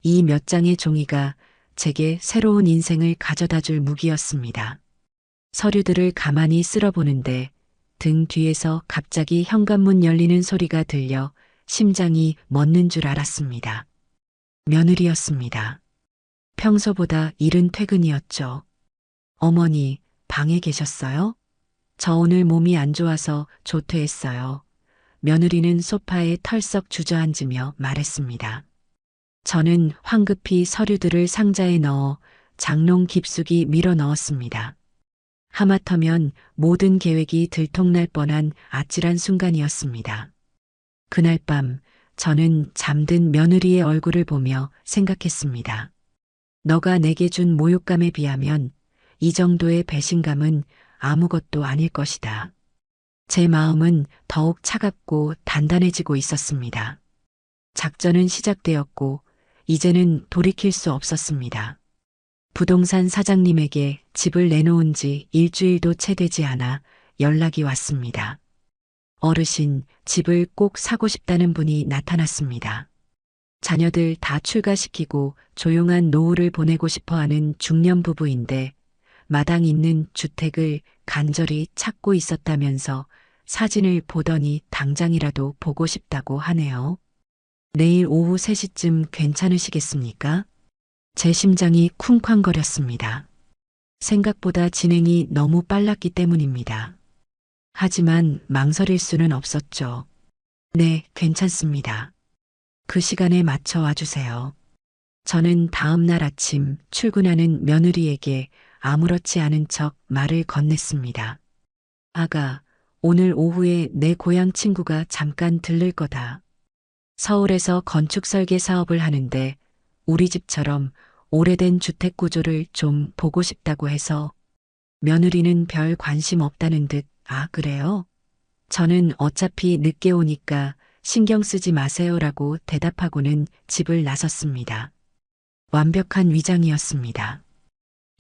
이 몇 장의 종이가 제게 새로운 인생을 가져다 줄 무기였습니다. 서류들을 가만히 쓸어보는데 등 뒤에서 갑자기 현관문 열리는 소리가 들려 심장이 멎는 줄 알았습니다. 며느리였습니다. 평소보다 이른 퇴근이었죠. 어머니, 방에 계셨어요? 저 오늘 몸이 안 좋아서 조퇴했어요. 며느리는 소파에 털썩 주저앉으며 말했습니다. 저는 황급히 서류들을 상자에 넣어 장롱 깊숙이 밀어 넣었습니다. 하마터면 모든 계획이 들통날 뻔한 아찔한 순간이었습니다. 그날 밤 저는 잠든 며느리의 얼굴을 보며 생각했습니다. 너가 내게 준 모욕감에 비하면 이 정도의 배신감은 아무것도 아닐 것이다. 제 마음은 더욱 차갑고 단단해지고 있었습니다. 작전은 시작되었고 이제는 돌이킬 수 없었습니다. 부동산 사장님에게 집을 내놓은 지 일주일도 채 되지 않아 연락이 왔습니다. 어르신, 집을 꼭 사고 싶다는 분이 나타났습니다. 자녀들 다 출가시키고 조용한 노후를 보내고 싶어하는 중년 부부인데 마당 있는 주택을 간절히 찾고 있었다면서 사진을 보더니 당장이라도 보고 싶다고 하네요. 내일 오후 3시쯤 괜찮으시겠습니까? 제 심장이 쿵쾅거렸습니다. 생각보다 진행이 너무 빨랐기 때문입니다. 하지만 망설일 수는 없었죠. 네, 괜찮습니다. 그 시간에 맞춰 와주세요. 저는 다음 날 아침 출근하는 며느리에게 아무렇지 않은 척 말을 건넸습니다. 아가, 오늘 오후에 내 고향 친구가 잠깐 들를 거다. 서울에서 건축 설계 사업을 하는데 우리 집처럼 오래된 주택 구조를 좀 보고 싶다고 해서. 며느리는 별 관심 없다는 듯, 아, 그래요? 저는 어차피 늦게 오니까 신경 쓰지 마세요라고 대답하고는 집을 나섰습니다. 완벽한 위장이었습니다.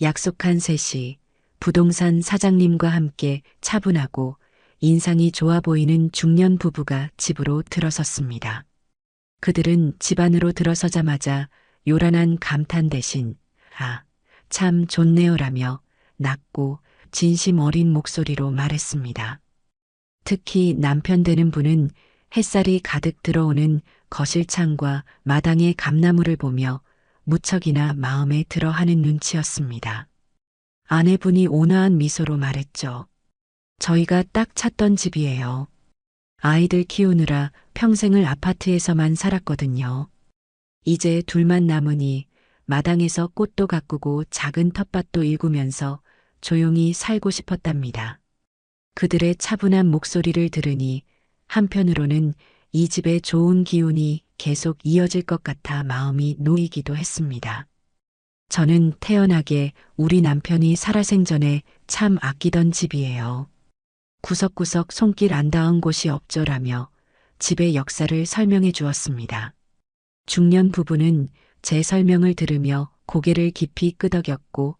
약속한 3시, 부동산 사장님과 함께 차분하고 인상이 좋아 보이는 중년 부부가 집으로 들어섰습니다. 그들은 집 안으로 들어서자마자 요란한 감탄 대신 "아, 참 좋네요라며 낮고 진심 어린 목소리로 말했습니다. 특히 남편 되는 분은 햇살이 가득 들어오는 거실 창과 마당의 감나무를 보며 무척이나 마음에 들어 하는 눈치였습니다. 아내분이 온화한 미소로 말했죠. 저희가 딱 찾던 집이에요. 아이들 키우느라 평생을 아파트에서만 살았거든요. 이제 둘만 남으니 마당에서 꽃도 가꾸고 작은 텃밭도 일구면서 조용히 살고 싶었답니다. 그들의 차분한 목소리를 들으니 한편으로는 이 집의 좋은 기운이 계속 이어질 것 같아 마음이 놓이기도 했습니다. 저는 태연하게 우리 남편이 살아생전에 참 아끼던 집이에요. 구석구석 손길 안 닿은 곳이 없죠라며 집의 역사를 설명해 주었습니다. 중년 부부는 제 설명을 들으며 고개를 깊이 끄덕였고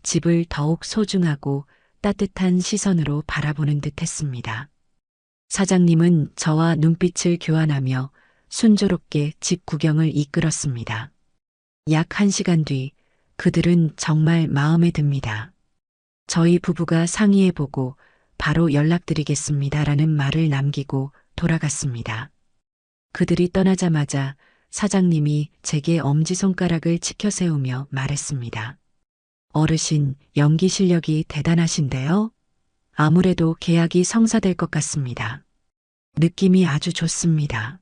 집을 더욱 소중하고 따뜻한 시선으로 바라보는 듯 했습니다. 사장님은 저와 눈빛을 교환하며 순조롭게 집 구경을 이끌었습니다. 약 1시간 뒤 그들은 정말 마음에 듭니다. 저희 부부가 상의해보고 바로 연락드리겠습니다라는 말을 남기고 돌아갔습니다. 그들이 떠나자마자 사장님이 제게 엄지손가락을 치켜 세우며 말했습니다. 어르신, 연기 실력이 대단하신데요? 아무래도 계약이 성사될 것 같습니다. 느낌이 아주 좋습니다.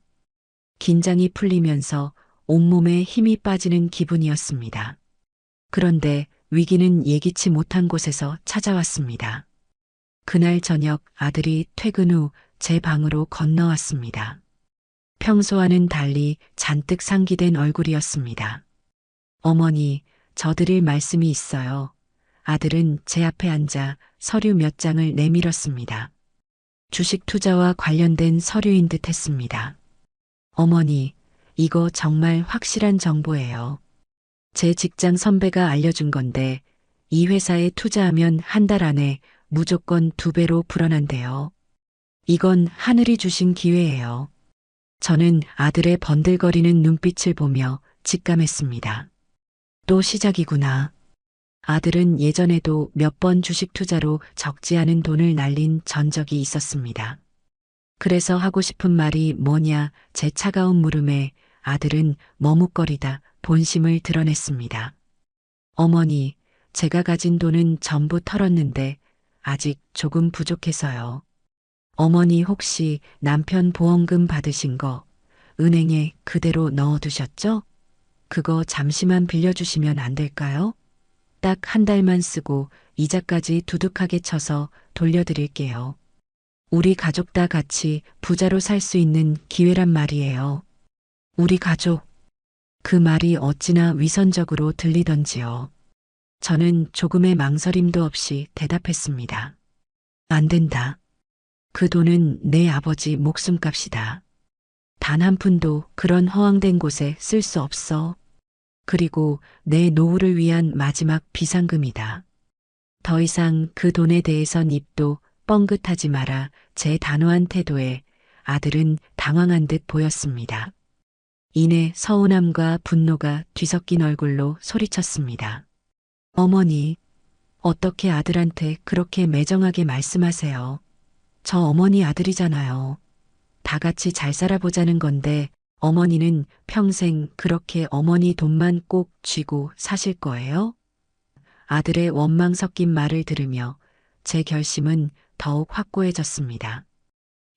긴장이 풀리면서 온몸에 힘이 빠지는 기분이었습니다. 그런데 위기는 예기치 못한 곳에서 찾아왔습니다. 그날 저녁 아들이 퇴근 후 제 방으로 건너왔습니다. 평소와는 달리 잔뜩 상기된 얼굴이었습니다. 어머니, 저드릴 말씀이 있어요. 아들은 제 앞에 앉아 서류 몇 장을 내밀었습니다. 주식 투자와 관련된 서류인 듯 했습니다. 어머니, 이거 정말 확실한 정보예요. 제 직장 선배가 알려준 건데 이 회사에 투자하면 한 달 안에 무조건 2배로 불어난대요. 이건 하늘이 주신 기회예요. 저는 아들의 번들거리는 눈빛을 보며 직감했습니다. 또 시작이구나. 아들은 예전에도 몇 번 주식 투자로 적지 않은 돈을 날린 전적이 있었습니다. 그래서 하고 싶은 말이 뭐냐 제 차가운 물음에 아들은 머뭇거리다 본심을 드러냈습니다. 어머니, 제가 가진 돈은 전부 털었는데 아직 조금 부족해서요. 어머니 혹시 남편 보험금 받으신 거 은행에 그대로 넣어두셨죠? 그거 잠시만 빌려주시면 안 될까요? 딱 한 달만 쓰고 이자까지 두둑하게 쳐서 돌려드릴게요. 우리 가족 다 같이 부자로 살 수 있는 기회란 말이에요. 우리 가족. 그 말이 어찌나 위선적으로 들리던지요. 저는 조금의 망설임도 없이 대답했습니다. 안 된다. 그 돈은 내 아버지 목숨값이다. 단 한 푼도 그런 허황된 곳에 쓸 수 없어. 그리고 내 노후를 위한 마지막 비상금이다. 더 이상 그 돈에 대해선 입도 뻥긋하지 마라. 제 단호한 태도에 아들은 당황한 듯 보였습니다. 이내 서운함과 분노가 뒤섞인 얼굴로 소리쳤습니다. 어머니, 어떻게 아들한테 그렇게 매정하게 말씀하세요? 저 어머니 아들이잖아요. 다 같이 잘 살아보자는 건데 어머니는 평생 그렇게 어머니 돈만 꼭 쥐고 사실 거예요? 아들의 원망 섞인 말을 들으며 제 결심은 더욱 확고해졌습니다.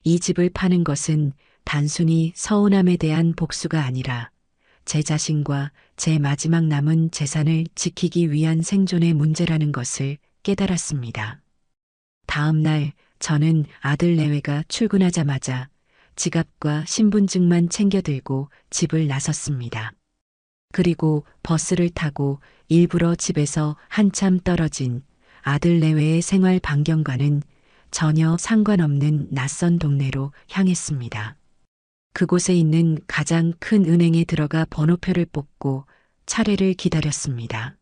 이 집을 파는 것은 단순히 서운함에 대한 복수가 아니라 제 자신과 제 마지막 남은 재산을 지키기 위한 생존의 문제라는 것을 깨달았습니다. 다음 날 저는 아들 내외가 출근하자마자 지갑과 신분증만 챙겨 들고 집을 나섰습니다. 그리고 버스를 타고 일부러 집에서 한참 떨어진 아들 내외의 생활 반경과는 전혀 상관없는 낯선 동네로 향했습니다. 그곳에 있는 가장 큰 은행에 들어가 번호표를 뽑고 차례를 기다렸습니다.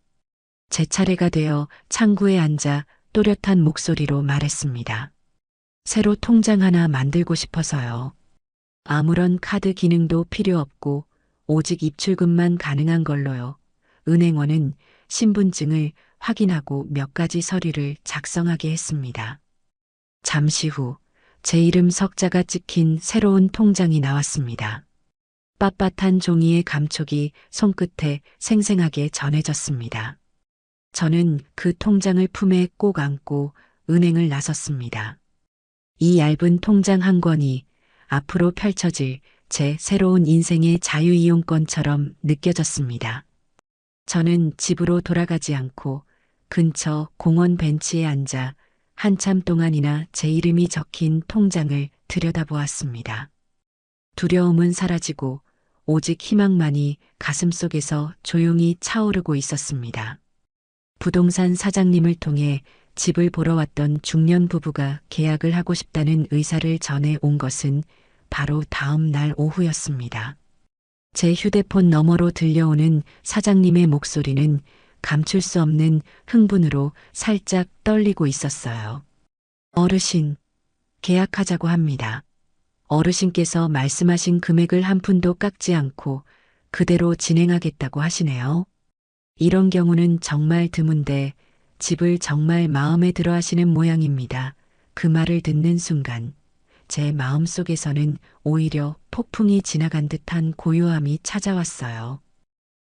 제 차례가 되어 창구에 앉아 또렷한 목소리로 말했습니다. 새로 통장 하나 만들고 싶어서요. 아무런 카드 기능도 필요 없고 오직 입출금만 가능한 걸로요. 은행원은 신분증을 확인하고 몇 가지 서류를 작성하게 했습니다. 잠시 후 제 이름 석자가 찍힌 새로운 통장이 나왔습니다. 빳빳한 종이의 감촉이 손끝에 생생하게 전해졌습니다. 저는 그 통장을 품에 꼭 안고 은행을 나섰습니다. 이 얇은 통장 한 권이 앞으로 펼쳐질 제 새로운 인생의 자유이용권처럼 느껴졌습니다. 저는 집으로 돌아가지 않고 근처 공원 벤치에 앉아 한참 동안이나 제 이름이 적힌 통장을 들여다보았습니다. 두려움은 사라지고 오직 희망만이 가슴속에서 조용히 차오르고 있었습니다. 부동산 사장님을 통해 집을 보러 왔던 중년 부부가 계약을 하고 싶다는 의사를 전해 온 것은 바로 다음 날 오후였습니다. 제 휴대폰 너머로 들려오는 사장님의 목소리는 감출 수 없는 흥분으로 살짝 떨리고 있었어요. 어르신, 계약하자고 합니다. 어르신께서 말씀하신 금액을 한 푼도 깎지 않고 그대로 진행하겠다고 하시네요. 이런 경우는 정말 드문데 집을 정말 마음에 들어 하시는 모양입니다. 그 말을 듣는 순간 제 마음속에서는 오히려 폭풍이 지나간 듯한 고요함이 찾아왔어요.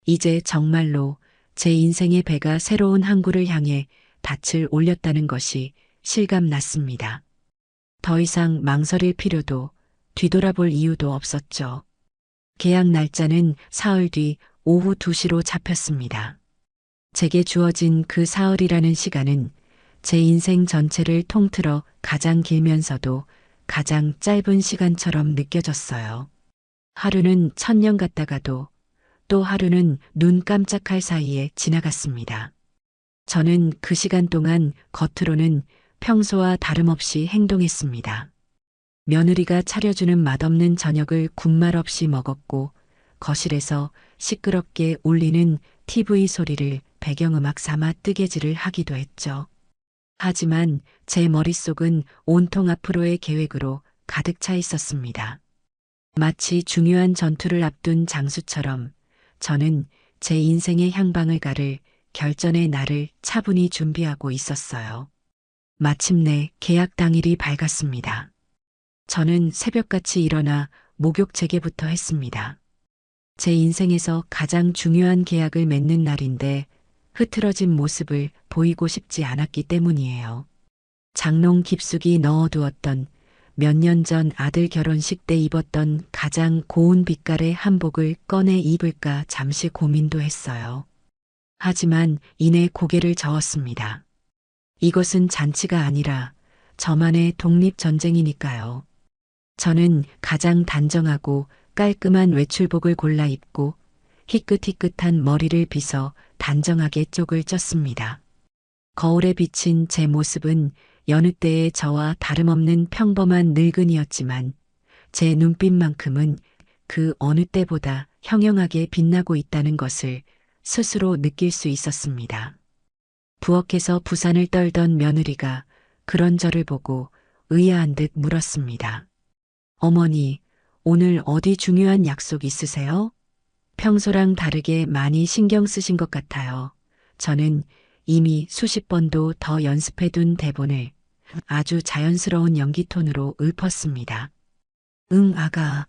이제 정말로 제 인생의 배가 새로운 항구를 향해 닻을 올렸다는 것이 실감났습니다. 더 이상 망설일 필요도 뒤돌아볼 이유도 없었죠. 계약 날짜는 사흘 뒤 오후 2시로 잡혔습니다. 제게 주어진 그 사흘이라는 시간은 제 인생 전체를 통틀어 가장 길면서도 가장 짧은 시간처럼 느껴졌어요. 하루는 1000년 같다가도 또 하루는 눈 깜짝할 사이에 지나갔습니다. 저는 그 시간 동안 겉으로는 평소와 다름없이 행동했습니다. 며느리가 차려주는 맛없는 저녁을 군말 없이 먹었고 거실에서 시끄럽게 울리는 TV 소리를 배경음악 삼아 뜨개질을 하기도 했죠. 하지만 제 머릿속은 온통 앞으로의 계획으로 가득 차 있었습니다. 마치 중요한 전투를 앞둔 장수처럼 저는 제 인생의 향방을 가를 결전의 날을 차분히 준비하고 있었어요. 마침내 계약 당일이 밝았습니다. 저는 새벽같이 일어나 목욕 재개부터 했습니다. 제 인생에서 가장 중요한 계약을 맺는 날인데 흐트러진 모습을 보이고 싶지 않았기 때문이에요. 장롱 깊숙이 넣어두었던 몇 년 전 아들 결혼식 때 입었던 가장 고운 빛깔의 한복을 꺼내 입을까 잠시 고민도 했어요. 하지만 이내 고개를 저었습니다. 이것은 잔치가 아니라 저만의 독립전쟁이니까요. 저는 가장 단정하고 깔끔한 외출복을 골라 입고 희끗희끗한 머리를 빗어 단정하게 쪽을 쪘습니다. 거울에 비친 제 모습은 여느 때의 저와 다름없는 평범한 늙은이였지만 제 눈빛만큼은 그 어느 때보다 형형하게 빛나고 있다는 것을 스스로 느낄 수 있었습니다. 부엌에서 부산을 떨던 며느리가 그런 저를 보고 의아한 듯 물었습니다. 어머니, 오늘 어디 중요한 약속 있으세요? 평소랑 다르게 많이 신경 쓰신 것 같아요. 저는 이미 수십 번도 더 연습해둔 대본을 아주 자연스러운 연기 톤으로 읊었습니다. 응, 아가.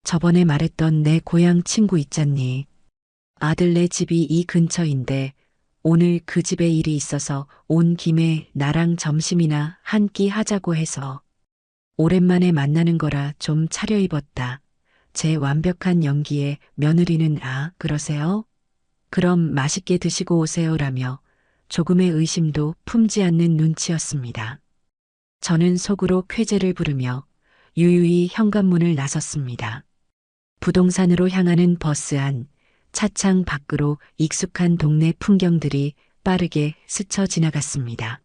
저번에 말했던 내 고향 친구 있잖니. 아들네 집이 이 근처인데 오늘 그 집에 일이 있어서 온 김에 나랑 점심이나 한 끼 하자고 해서 오랜만에 만나는 거라 좀 차려입었다. 제 완벽한 연기에 며느리는 아, 그러세요? 그럼 맛있게 드시고 오세요라며 조금의 의심도 품지 않는 눈치였습니다. 저는 속으로 쾌재를 부르며 유유히 현관문을 나섰습니다. 부동산으로 향하는 버스 안, 차창 밖으로 익숙한 동네 풍경들이 빠르게 스쳐 지나갔습니다.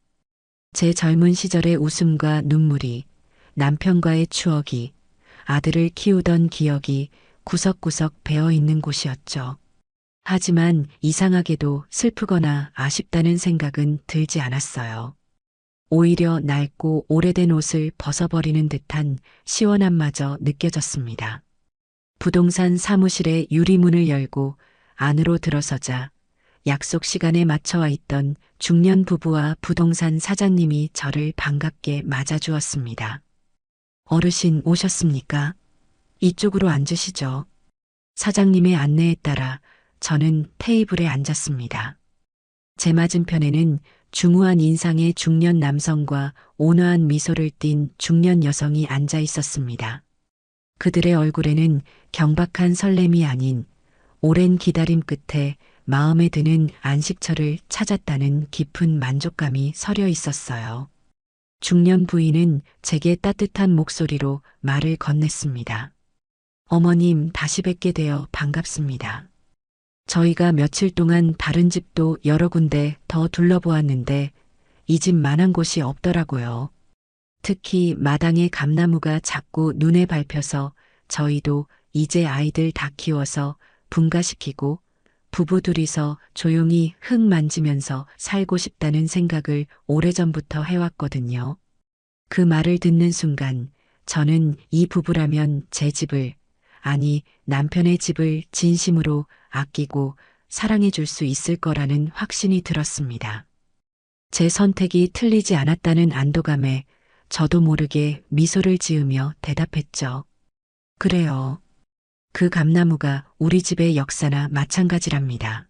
제 젊은 시절의 웃음과 눈물이, 남편과의 추억이, 아들을 키우던 기억이 구석구석 배어 있는 곳이었죠. 하지만 이상하게도 슬프거나 아쉽다는 생각은 들지 않았어요. 오히려 낡고 오래된 옷을 벗어버리는 듯한 시원함마저 느껴졌습니다. 부동산 사무실의 유리문을 열고 안으로 들어서자 약속 시간에 맞춰 와 있던 중년 부부와 부동산 사장님이 저를 반갑게 맞아주었습니다. 어르신 오셨습니까? 이쪽으로 앉으시죠. 사장님의 안내에 따라 저는 테이블에 앉았습니다. 제 맞은편에는 중후한 인상의 중년 남성과 온화한 미소를 띤 중년 여성이 앉아 있었습니다. 그들의 얼굴에는 경박한 설렘이 아닌 오랜 기다림 끝에 마음에 드는 안식처를 찾았다는 깊은 만족감이 서려 있었어요. 중년 부인은 제게 따뜻한 목소리로 말을 건넸습니다. 어머님, 다시 뵙게 되어 반갑습니다. 저희가 며칠 동안 다른 집도 여러 군데 더 둘러보았는데 이 집만한 곳이 없더라고요. 특히 마당의 감나무가 자꾸 눈에 밟혀서 저희도 이제 아이들 다 키워서 분가시키고 부부 둘이서 조용히 흙 만지면서 살고 싶다는 생각을 오래전부터 해왔거든요. 그 말을 듣는 순간 저는 이 부부라면 제 집을, 아니 남편의 집을 진심으로 아끼고 사랑해 줄 수 있을 거라는 확신이 들었습니다. 제 선택이 틀리지 않았다는 안도감에 저도 모르게 미소를 지으며 대답했죠. 그래요. 그 감나무가 우리 집의 역사나 마찬가지랍니다.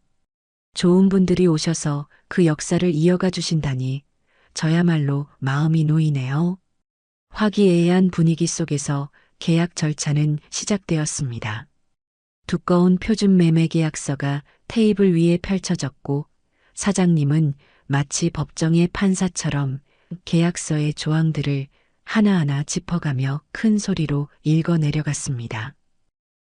좋은 분들이 오셔서 그 역사를 이어가 주신다니 저야말로 마음이 놓이네요. 화기애애한 분위기 속에서 계약 절차는 시작되었습니다. 두꺼운 표준 매매 계약서가 테이블 위에 펼쳐졌고 사장님은 마치 법정의 판사처럼 계약서의 조항들을 하나하나 짚어가며 큰 소리로 읽어 내려갔습니다.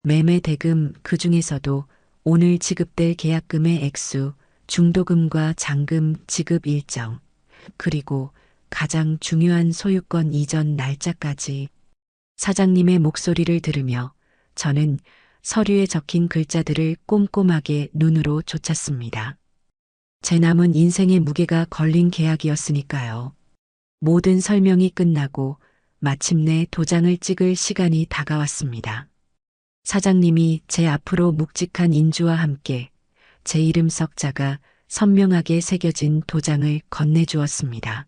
매매 대금, 그 중에서도 오늘 지급될 계약금의 액수, 중도금과 잔금 지급 일정, 그리고 가장 중요한 소유권 이전 날짜까지. 사장님의 목소리를 들으며 저는 서류에 적힌 글자들을 꼼꼼하게 눈으로 쫓았습니다. 제 남은 인생의 무게가 걸린 계약이었으니까요. 모든 설명이 끝나고 마침내 도장을 찍을 시간이 다가왔습니다. 사장님이 제 앞으로 묵직한 인주와 함께 제 이름 석자가 선명하게 새겨진 도장을 건네주었습니다.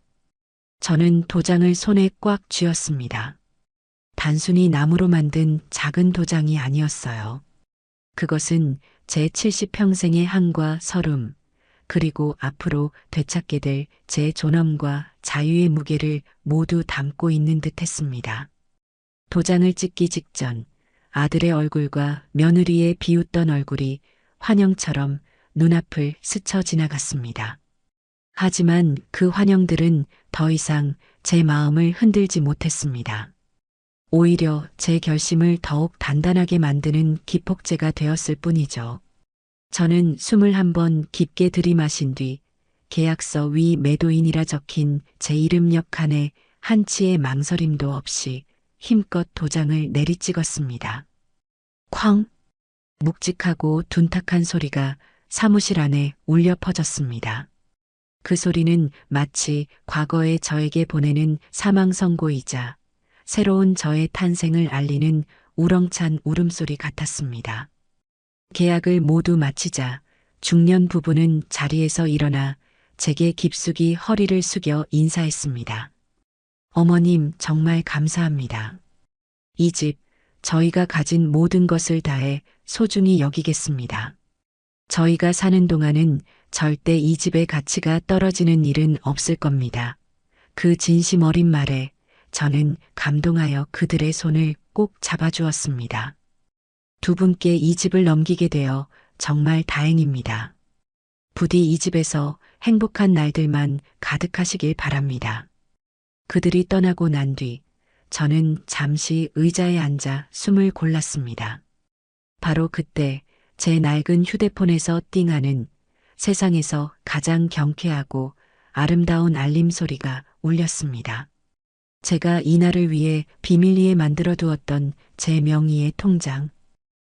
저는 도장을 손에 꽉 쥐었습니다. 단순히 나무로 만든 작은 도장이 아니었어요. 그것은 제 70평생의 한과 서름, 그리고 앞으로 되찾게 될 제 존엄과 자유의 무게를 모두 담고 있는 듯 했습니다. 도장을 찍기 직전 아들의 얼굴과 며느리의 비웃던 얼굴이 환영처럼 눈앞을 스쳐 지나갔습니다. 하지만 그 환영들은 더 이상 제 마음을 흔들지 못했습니다. 오히려 제 결심을 더욱 단단하게 만드는 기폭제가 되었을 뿐이죠. 저는 숨을 한번 깊게 들이마신 뒤 계약서 위 매도인이라 적힌 제 이름 옆 칸에 한치의 망설임도 없이 힘껏 도장을 내리찍었습니다. 쾅! 묵직하고 둔탁한 소리가 사무실 안에 울려 퍼졌습니다. 그 소리는 마치 과거의 저에게 보내는 사망 선고이자 새로운 저의 탄생을 알리는 우렁찬 울음소리 같았습니다. 계약을 모두 마치자 중년 부부는 자리에서 일어나 제게 깊숙이 허리를 숙여 인사했습니다. 어머님, 정말 감사합니다. 이 집, 저희가 가진 모든 것을 다해 소중히 여기겠습니다. 저희가 사는 동안은 절대 이 집의 가치가 떨어지는 일은 없을 겁니다. 그 진심 어린 말에 저는 감동하여 그들의 손을 꼭 잡아주었습니다. 두 분께 이 집을 넘기게 되어 정말 다행입니다. 부디 이 집에서 행복한 날들만 가득하시길 바랍니다. 그들이 떠나고 난 뒤 저는 잠시 의자에 앉아 숨을 골랐습니다. 바로 그때 제 낡은 휴대폰에서 띵하는 세상에서 가장 경쾌하고 아름다운 알림 소리가 울렸습니다. 제가 이날을 위해 비밀리에 만들어 두었던 제 명의의 통장.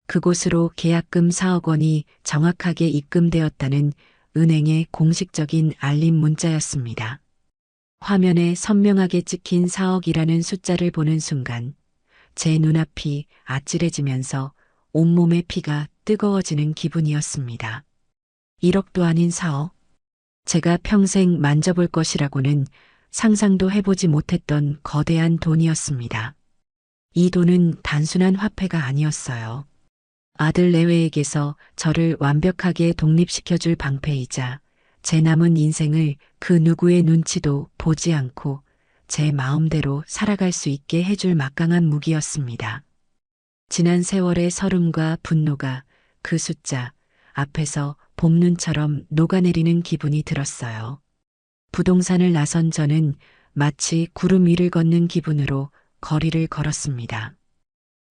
그곳으로 계약금 4억 원이 정확하게 입금되었다는 은행의 공식적인 알림 문자였습니다. 화면에 선명하게 찍힌 4억이라는 숫자를 보는 순간 제 눈앞이 아찔해지면서 온몸의 피가 뜨거워지는 기분이었습니다. 1억도 아닌 4억. 제가 평생 만져볼 것이라고는 상상도 해보지 못했던 거대한 돈이었습니다. 이 돈은 단순한 화폐가 아니었어요. 아들 내외에게서 저를 완벽하게 독립시켜줄 방패이자 제 남은 인생을 그 누구의 눈치도 보지 않고 제 마음대로 살아갈 수 있게 해줄 막강한 무기였습니다. 지난 세월의 서름과 분노가 그 숫자 앞에서 봄눈처럼 녹아내리는 기분이 들었어요. 부동산을 나선 저는 마치 구름 위를 걷는 기분으로 거리를 걸었습니다.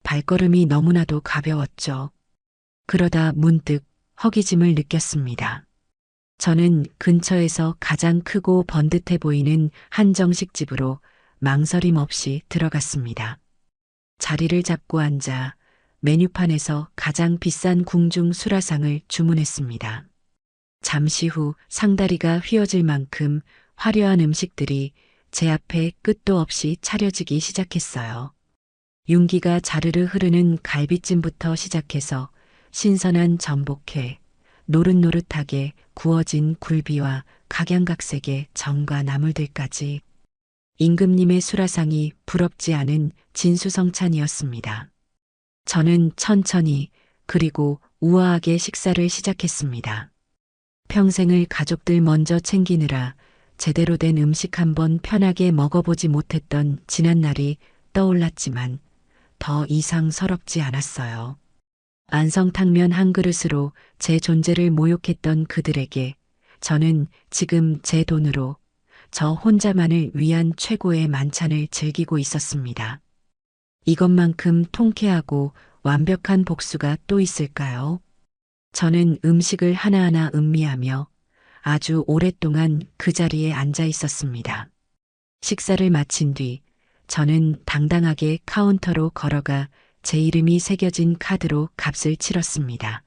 발걸음이 너무나도 가벼웠죠. 그러다 문득 허기짐을 느꼈습니다. 저는 근처에서 가장 크고 번듯해 보이는 한정식집으로 망설임 없이 들어갔습니다. 자리를 잡고 앉아 메뉴판에서 가장 비싼 궁중 수라상을 주문했습니다. 잠시 후 상다리가 휘어질 만큼 화려한 음식들이 제 앞에 끝도 없이 차려지기 시작했어요. 윤기가 자르르 흐르는 갈비찜부터 시작해서 신선한 전복회, 노릇노릇하게 구워진 굴비와 각양각색의 전과 나물들까지 임금님의 수라상이 부럽지 않은 진수성찬이었습니다. 저는 천천히 그리고 우아하게 식사를 시작했습니다. 평생을 가족들 먼저 챙기느라 제대로 된 음식 한번 편하게 먹어보지 못했던 지난날이 떠올랐지만 더 이상 서럽지 않았어요. 안성탕면 한 그릇으로 제 존재를 모욕했던 그들에게 저는 지금 제 돈으로 저 혼자만을 위한 최고의 만찬을 즐기고 있었습니다. 이것만큼 통쾌하고 완벽한 복수가 또 있을까요? 저는 음식을 하나하나 음미하며 아주 오랫동안 그 자리에 앉아 있었습니다. 식사를 마친 뒤 저는 당당하게 카운터로 걸어가 제 이름이 새겨진 카드로 값을 치렀습니다.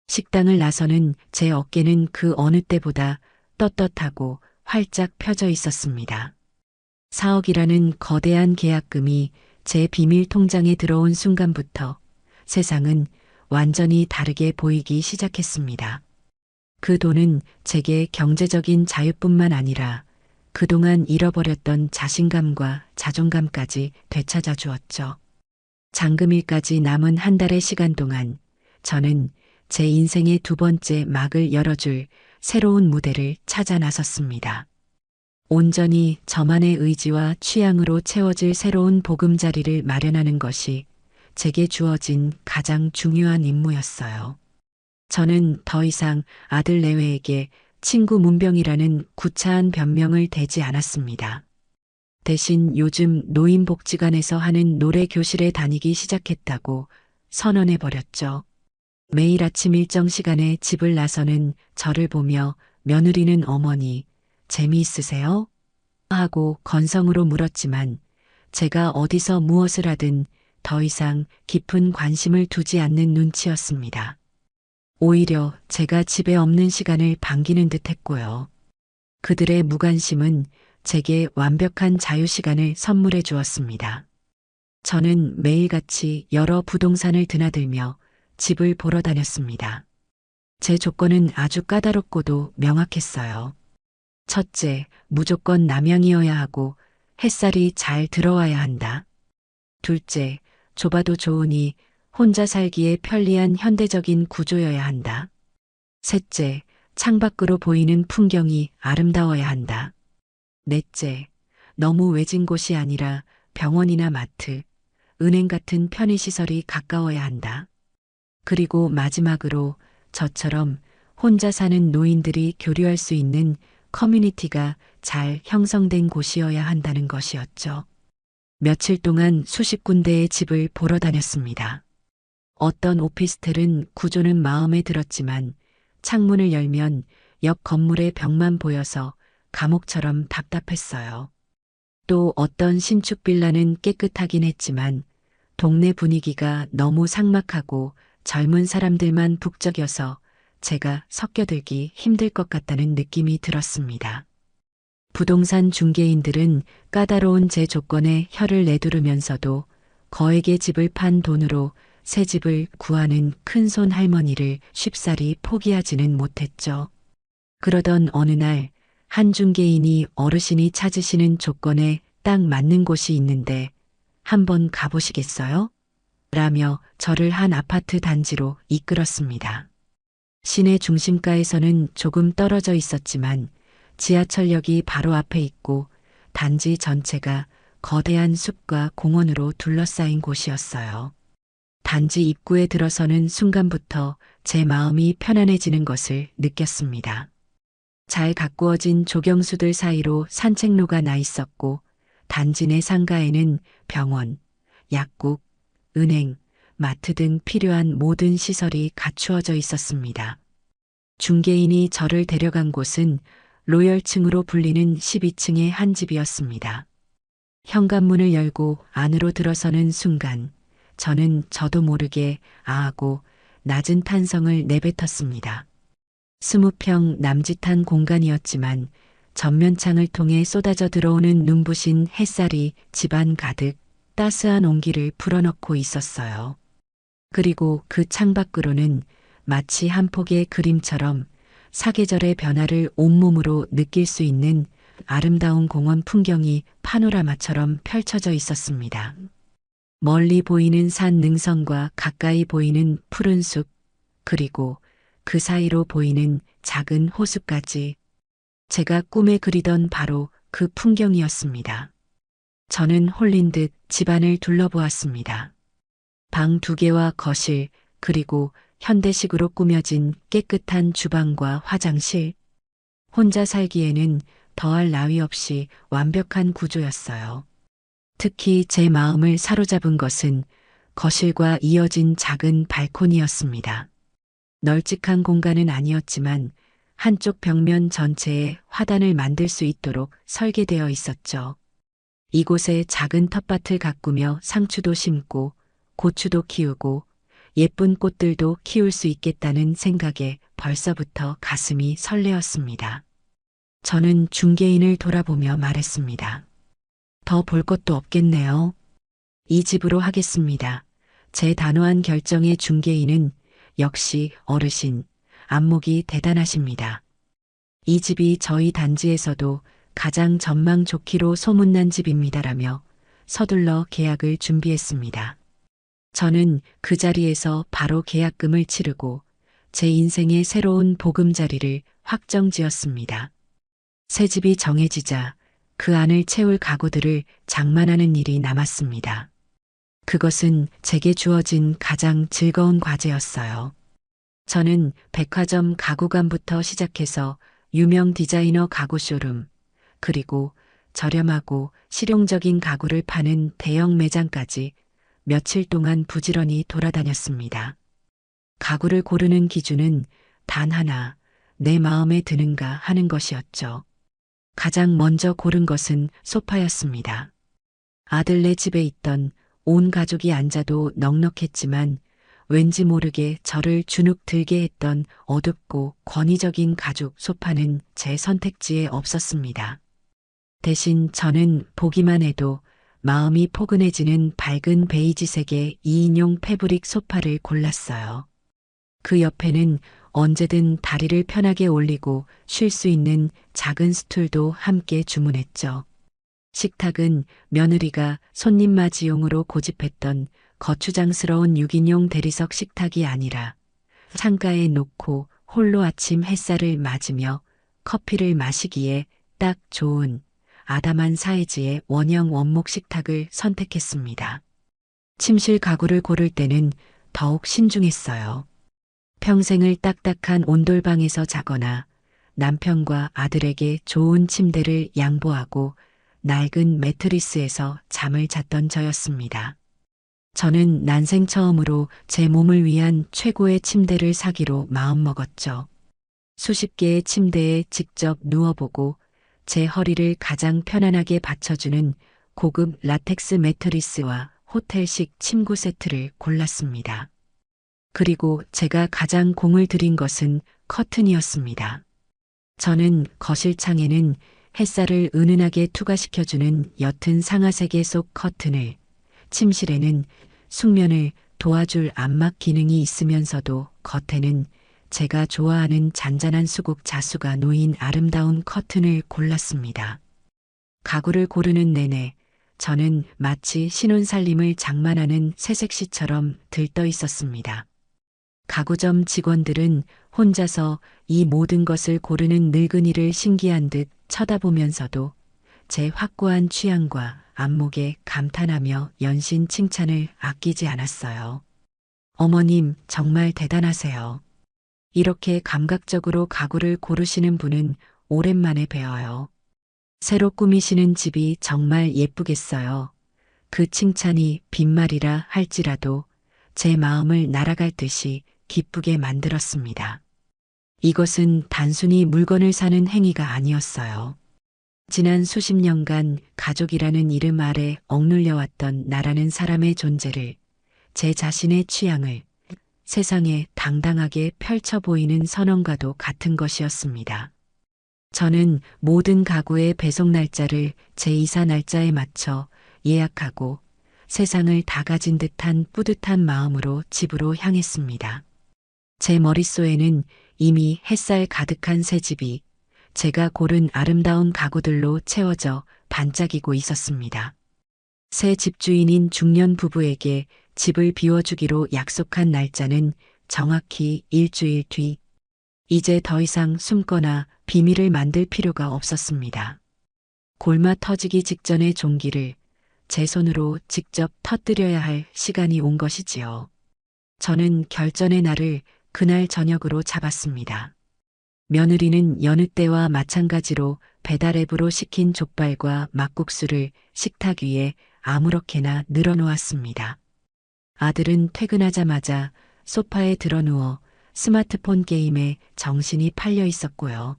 식당을 나서는 제 어깨는 그 어느 때보다 떳떳하고 활짝 펴져 있었습니다. 4억이라는 거대한 계약금이 제 비밀 통장에 들어온 순간부터 세상은 완전히 다르게 보이기 시작했습니다. 그 돈은 제게 경제적인 자유뿐만 아니라 그동안 잃어버렸던 자신감과 자존감까지 되찾아 주었죠. 잔금일까지 남은 한 달의 시간 동안 저는 제 인생의 두 번째 막을 열어줄 새로운 무대를 찾아 나섰습니다. 온전히 저만의 의지와 취향으로 채워질 새로운 보금자리를 마련하는 것이 제게 주어진 가장 중요한 임무였어요. 저는 더 이상 아들 내외에게 친구 문병이라는 구차한 변명을 대지 않았습니다. 대신 요즘 노인복지관에서 하는 노래 교실에 다니기 시작했다고 선언해버렸죠. 매일 아침 일정 시간에 집을 나서는 저를 보며 며느리는 어머니, 재미있으세요? 하고 건성으로 물었지만 제가 어디서 무엇을 하든 더 이상 깊은 관심을 두지 않는 눈치였습니다. 오히려 제가 집에 없는 시간을 반기는 듯 했고요. 그들의 무관심은 제게 완벽한 자유시간을 선물해 주었습니다. 저는 매일같이 여러 부동산을 드나들며 집을 보러 다녔습니다. 제 조건은 아주 까다롭고도 명확했어요. 첫째, 무조건 남양이어야 하고 햇살이 잘 들어와야 한다. 둘째, 좁아도 좋으니 혼자 살기에 편리한 현대적인 구조여야 한다. 셋째, 창밖으로 보이는 풍경이 아름다워야 한다. 넷째, 너무 외진 곳이 아니라 병원이나 마트, 은행 같은 편의시설이 가까워야 한다. 그리고 마지막으로 저처럼 혼자 사는 노인들이 교류할 수 있는 커뮤니티가 잘 형성된 곳이어야 한다는 것이었죠. 며칠 동안 수십 군데의 집을 보러 다녔습니다. 어떤 오피스텔은 구조는 마음에 들었지만 창문을 열면 옆 건물의 벽만 보여서 감옥처럼 답답했어요. 또 어떤 신축 빌라는 깨끗하긴 했지만 동네 분위기가 너무 삭막하고 젊은 사람들만 북적여서 제가 섞여들기 힘들 것 같다는 느낌이 들었습니다. 부동산 중개인들은 까다로운 제 조건에 혀를 내두르면서도 거액의 집을 판 돈으로 새 집을 구하는 큰손 할머니를 쉽사리 포기하지는 못했죠. 그러던 어느 날 한 중개인이 어르신이 찾으시는 조건에 딱 맞는 곳이 있는데 한번 가보시겠어요? 라며 저를 한 아파트 단지로 이끌었습니다. 시내 중심가에서는 조금 떨어져 있었지만 지하철역이 바로 앞에 있고 단지 전체가 거대한 숲과 공원으로 둘러싸인 곳이었어요. 단지 입구에 들어서는 순간부터 제 마음이 편안해지는 것을 느꼈습니다. 잘 가꾸어진 조경수들 사이로 산책로가 나 있었고 단지 내 상가에는 병원, 약국, 은행, 마트 등 필요한 모든 시설이 갖추어져 있었습니다. 중개인이 저를 데려간 곳은 로열층으로 불리는 12층의 한 집이었습니다. 현관문을 열고 안으로 들어서는 순간 저는 저도 모르게 아하고 낮은 탄성을 내뱉었습니다. 20평 남짓한 공간이었지만 전면창을 통해 쏟아져 들어오는 눈부신 햇살이 집안 가득 따스한 온기를 불어넣고 있었어요. 그리고 그 창밖으로는 마치 한 폭의 그림처럼 사계절의 변화를 온몸으로 느낄 수 있는 아름다운 공원 풍경이 파노라마처럼 펼쳐져 있었습니다. 멀리 보이는 산 능선과 가까이 보이는 푸른 숲, 그리고 그 사이로 보이는 작은 호수까지 제가 꿈에 그리던 바로 그 풍경이었습니다. 저는 홀린 듯 집안을 둘러보았습니다. 방 2개와 거실, 그리고 현대식으로 꾸며진 깨끗한 주방과 화장실. 혼자 살기에는 더할 나위 없이 완벽한 구조였어요. 특히 제 마음을 사로잡은 것은 거실과 이어진 작은 발코니였습니다. 널찍한 공간은 아니었지만 한쪽 벽면 전체에 화단을 만들 수 있도록 설계되어 있었죠. 이곳에 작은 텃밭을 가꾸며 상추도 심고 고추도 키우고 예쁜 꽃들도 키울 수 있겠다는 생각에 벌써부터 가슴이 설레었습니다. 저는 중개인을 돌아보며 말했습니다. 더 볼 것도 없겠네요. 이 집으로 하겠습니다. 제 단호한 결정의 중개인은 역시 어르신, 안목이 대단하십니다. 이 집이 저희 단지에서도 가장 전망 좋기로 소문난 집입니다라며 서둘러 계약을 준비했습니다. 저는 그 자리에서 바로 계약금을 치르고 제 인생의 새로운 보금자리를 확정지었습니다. 새 집이 정해지자 그 안을 채울 가구들을 장만하는 일이 남았습니다. 그것은 제게 주어진 가장 즐거운 과제였어요. 저는 백화점 가구관부터 시작해서 유명 디자이너 가구 쇼룸, 그리고 저렴하고 실용적인 가구를 파는 대형 매장까지 며칠 동안 부지런히 돌아다녔습니다. 가구를 고르는 기준은 단 하나, 내 마음에 드는가 하는 것이었죠. 가장 먼저 고른 것은 소파였습니다. 아들네 집에 있던 온 가족이 앉아도 넉넉했지만 왠지 모르게 저를 주눅 들게 했던 어둡고 권위적인 가죽 소파는 제 선택지에 없었습니다. 대신 저는 보기만 해도 마음이 포근해지는 밝은 베이지색의 2인용 패브릭 소파를 골랐어요. 그 옆에는 언제든 다리를 편하게 올리고 쉴 수 있는 작은 스툴도 함께 주문했죠. 식탁은 며느리가 손님 맞이용으로 고집했던 거추장스러운 6인용 대리석 식탁이 아니라 창가에 놓고 홀로 아침 햇살을 맞으며 커피를 마시기에 딱 좋은 아담한 사이즈의 원형 원목 식탁을 선택했습니다. 침실 가구를 고를 때는 더욱 신중했어요. 평생을 딱딱한 온돌방에서 자거나 남편과 아들에게 좋은 침대를 양보하고 낡은 매트리스에서 잠을 잤던 저였습니다. 저는 난생 처음으로 제 몸을 위한 최고의 침대를 사기로 마음먹었죠. 수십 개의 침대에 직접 누워보고 제 허리를 가장 편안하게 받쳐주는 고급 라텍스 매트리스와 호텔식 침구 세트를 골랐습니다. 그리고 제가 가장 공을 들인 것은 커튼이었습니다. 저는 거실 창에는 햇살을 은은하게 투과시켜주는 옅은 상아색의 속 커튼을, 침실에는 숙면을 도와줄 암막 기능이 있으면서도 겉에는 제가 좋아하는 잔잔한 수국 자수가 놓인 아름다운 커튼을 골랐습니다. 가구를 고르는 내내 저는 마치 신혼살림을 장만하는 새색시처럼 들떠 있었습니다. 가구점 직원들은 혼자서 이 모든 것을 고르는 늙은이를 신기한 듯 쳐다보면서도 제 확고한 취향과 안목에 감탄하며 연신 칭찬을 아끼지 않았어요. 어머님, 정말 대단하세요. 이렇게 감각적으로 가구를 고르시는 분은 오랜만에 뵈어요. 새로 꾸미시는 집이 정말 예쁘겠어요. 그 칭찬이 빈말이라 할지라도 제 마음을 날아갈 듯이 기쁘게 만들었습니다. 이것은 단순히 물건을 사는 행위가 아니었어요. 지난 수십 년간 가족이라는 이름 아래 억눌려왔던 나라는 사람의 존재를, 제 자신의 취향을 세상에 당당하게 펼쳐 보이는 선언과도 같은 것이었습니다. 저는 모든 가구의 배송 날짜를 제 이사 날짜에 맞춰 예약하고 세상을 다 가진 듯한 뿌듯한 마음으로 집으로 향했습니다. 제 머릿속에는 이미 햇살 가득한 새 집이 제가 고른 아름다운 가구들로 채워져 반짝이고 있었습니다. 새 집주인인 중년 부부에게 집을 비워주기로 약속한 날짜는 정확히 일주일 뒤. 이제 더 이상 숨거나 비밀을 만들 필요가 없었습니다. 골마 터지기 직전의 종기를 제 손으로 직접 터뜨려야 할 시간이 온 것이지요. 저는 결전의 날을 그날 저녁으로 잡았습니다. 며느리는 여느 때와 마찬가지로 배달 앱으로 시킨 족발과 막국수를 식탁 위에 아무렇게나 늘어놓았습니다. 아들은 퇴근하자마자 소파에 드러누워 스마트폰 게임에 정신이 팔려 있었고요.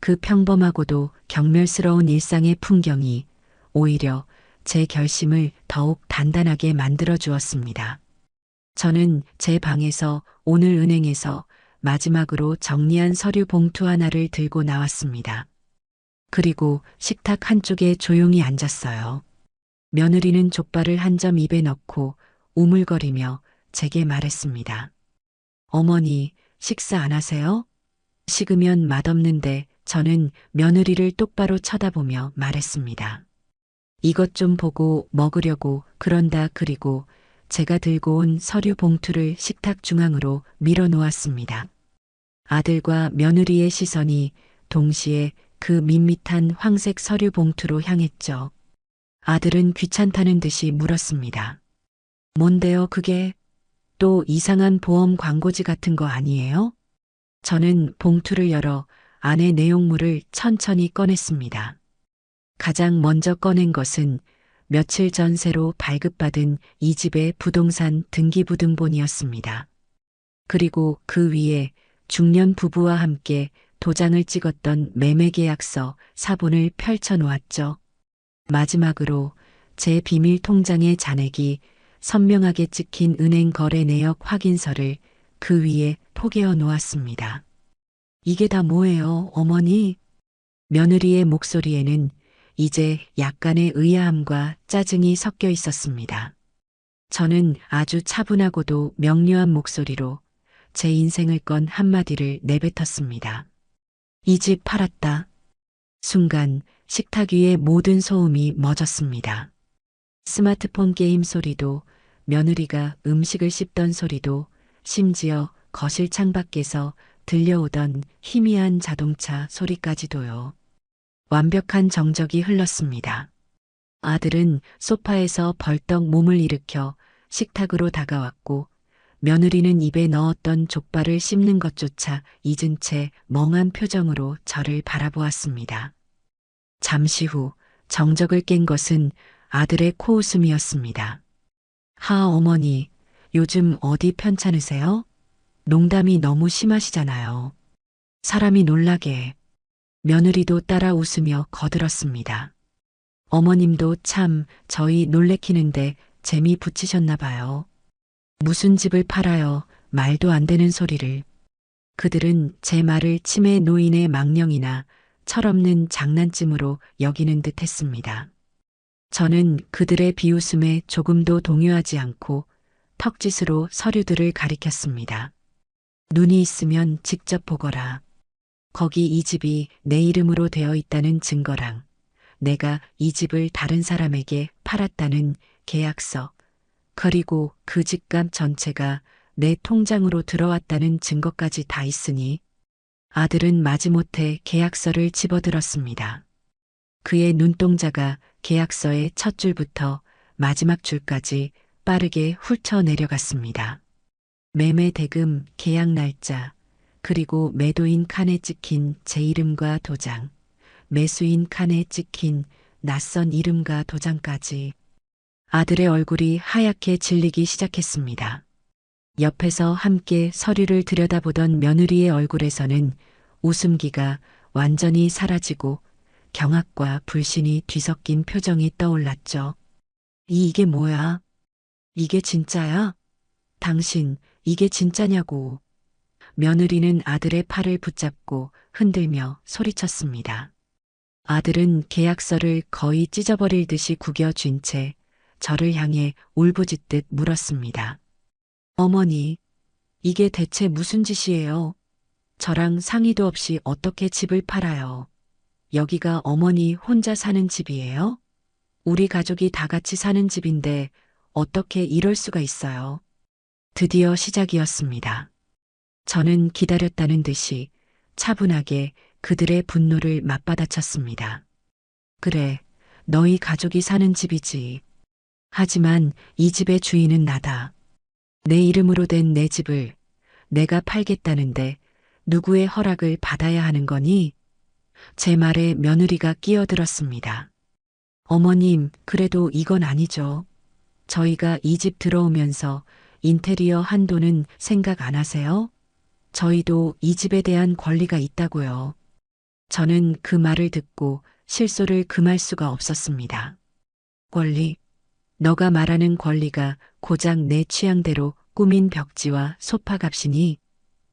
그 평범하고도 경멸스러운 일상의 풍경이 오히려 제 결심을 더욱 단단하게 만들어 주었습니다. 저는 제 방에서 오늘 은행에서 마지막으로 정리한 서류 봉투 하나를 들고 나왔습니다. 그리고 식탁 한쪽에 조용히 앉았어요. 며느리는 족발을 한 점 입에 넣고 우물거리며 제게 말했습니다. 어머니, 식사 안 하세요? 식으면 맛없는데. 저는 며느리를 똑바로 쳐다보며 말했습니다. 이것 좀 보고 먹으려고. 그런다. 그리고 제가 들고 온 서류 봉투를 식탁 중앙으로 밀어 놓았습니다. 아들과 며느리의 시선이 동시에 그 밋밋한 황색 서류 봉투로 향했죠. 아들은 귀찮다는 듯이 물었습니다. 뭔데요, 그게? 또 이상한 보험 광고지 같은 거 아니에요? 저는 봉투를 열어 안의 내용물을 천천히 꺼냈습니다. 가장 먼저 꺼낸 것은 며칠 전 새로 발급받은 이 집의 부동산 등기부등본이었습니다. 그리고 그 위에 중년 부부와 함께 도장을 찍었던 매매계약서 사본을 펼쳐 놓았죠. 마지막으로 제 비밀 통장의 잔액이 선명하게 찍힌 은행 거래 내역 확인서를 그 위에 포개어 놓았습니다. 이게 다 뭐예요, 어머니? 며느리의 목소리에는 이제 약간의 의아함과 짜증이 섞여 있었습니다. 저는 아주 차분하고도 명료한 목소리로 제 인생을 건 한마디를 내뱉었습니다. 이 집 팔았다. 순간 식탁 위의 모든 소음이 멎었습니다. 스마트폰 게임 소리도, 며느리가 음식을 씹던 소리도, 심지어 거실 창밖에서 들려오던 희미한 자동차 소리까지도요. 완벽한 정적이 흘렀습니다. 아들은 소파에서 벌떡 몸을 일으켜 식탁으로 다가왔고, 며느리는 입에 넣었던 족발을 씹는 것조차 잊은 채 멍한 표정으로 저를 바라보았습니다. 잠시 후 정적을 깬 것은 아들의 코웃음이었습니다. 어머니, 요즘 어디 편찮으세요? 농담이 너무 심하시잖아요. 사람이 놀라게. 며느리도 따라 웃으며 거들었습니다. 어머님도 참 저희 놀래키는데 재미 붙이셨나 봐요. 무슨 집을 팔아요. 말도 안 되는 소리를. 그들은 제 말을 치매 노인의 망령이나 철없는 장난쯤으로 여기는 듯 했습니다. 저는 그들의 비웃음에 조금도 동요하지 않고 턱짓으로 서류들을 가리켰습니다. 눈이 있으면 직접 보거라. 거기 이 집이 내 이름으로 되어 있다는 증거랑 내가 이 집을 다른 사람에게 팔았다는 계약서, 그리고 그 집값 전체가 내 통장으로 들어왔다는 증거까지 다 있으니 아들은 마지못해 계약서를 집어들었습니다. 그의 눈동자가 계약서의 첫 줄부터 마지막 줄까지 빠르게 훑어 내려갔습니다. 매매 대금, 계약 날짜, 그리고 매도인 칸에 찍힌 제 이름과 도장, 매수인 칸에 찍힌 낯선 이름과 도장까지. 아들의 얼굴이 하얗게 질리기 시작했습니다. 옆에서 함께 서류를 들여다보던 며느리의 얼굴에서는 웃음기가 완전히 사라지고 경악과 불신이 뒤섞인 표정이 떠올랐죠. 이게 뭐야? 이게 진짜야? 당신, 이게 진짜냐고. 며느리는 아들의 팔을 붙잡고 흔들며 소리쳤습니다. 아들은 계약서를 거의 찢어버릴 듯이 구겨쥔 채 저를 향해 울부짖듯 물었습니다. 어머니, 이게 대체 무슨 짓이에요? 저랑 상의도 없이 어떻게 집을 팔아요? 여기가 어머니 혼자 사는 집이에요? 우리 가족이 다 같이 사는 집인데 어떻게 이럴 수가 있어요? 드디어 시작이었습니다. 저는 기다렸다는 듯이 차분하게 그들의 분노를 맞받아쳤습니다. 그래, 너희 가족이 사는 집이지. 하지만 이 집의 주인은 나다. 내 이름으로 된 내 집을 내가 팔겠다는데 누구의 허락을 받아야 하는 거니? 제 말에 며느리가 끼어들었습니다. 어머님, 그래도 이건 아니죠. 저희가 이 집 들어오면서 인테리어 한도는 생각 안 하세요? 저희도 이 집에 대한 권리가 있다고요. 저는 그 말을 듣고 실소를 금할 수가 없었습니다. 권리? 너가 말하는 권리가 고작 내 취향대로 꾸민 벽지와 소파 값이니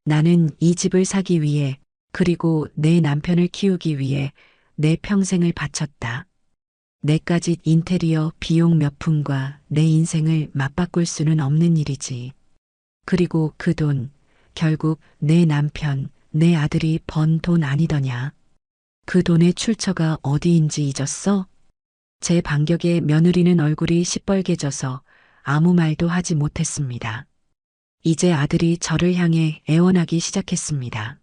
나는 이 집을 사기 위해 그리고 내 남편을 키우기 위해 내 평생을 바쳤다. 내까지 인테리어 비용 몇 푼과 내 인생을 맞바꿀 수는 없는 일이지. 그리고 그 돈, 결국 내 남편, 내 아들이 번 돈 아니더냐. 그 돈의 출처가 어디인지 잊었어? 제 반격에 며느리는 얼굴이 시뻘개져서 아무 말도 하지 못했습니다. 이제 아들이 저를 향해 애원하기 시작했습니다.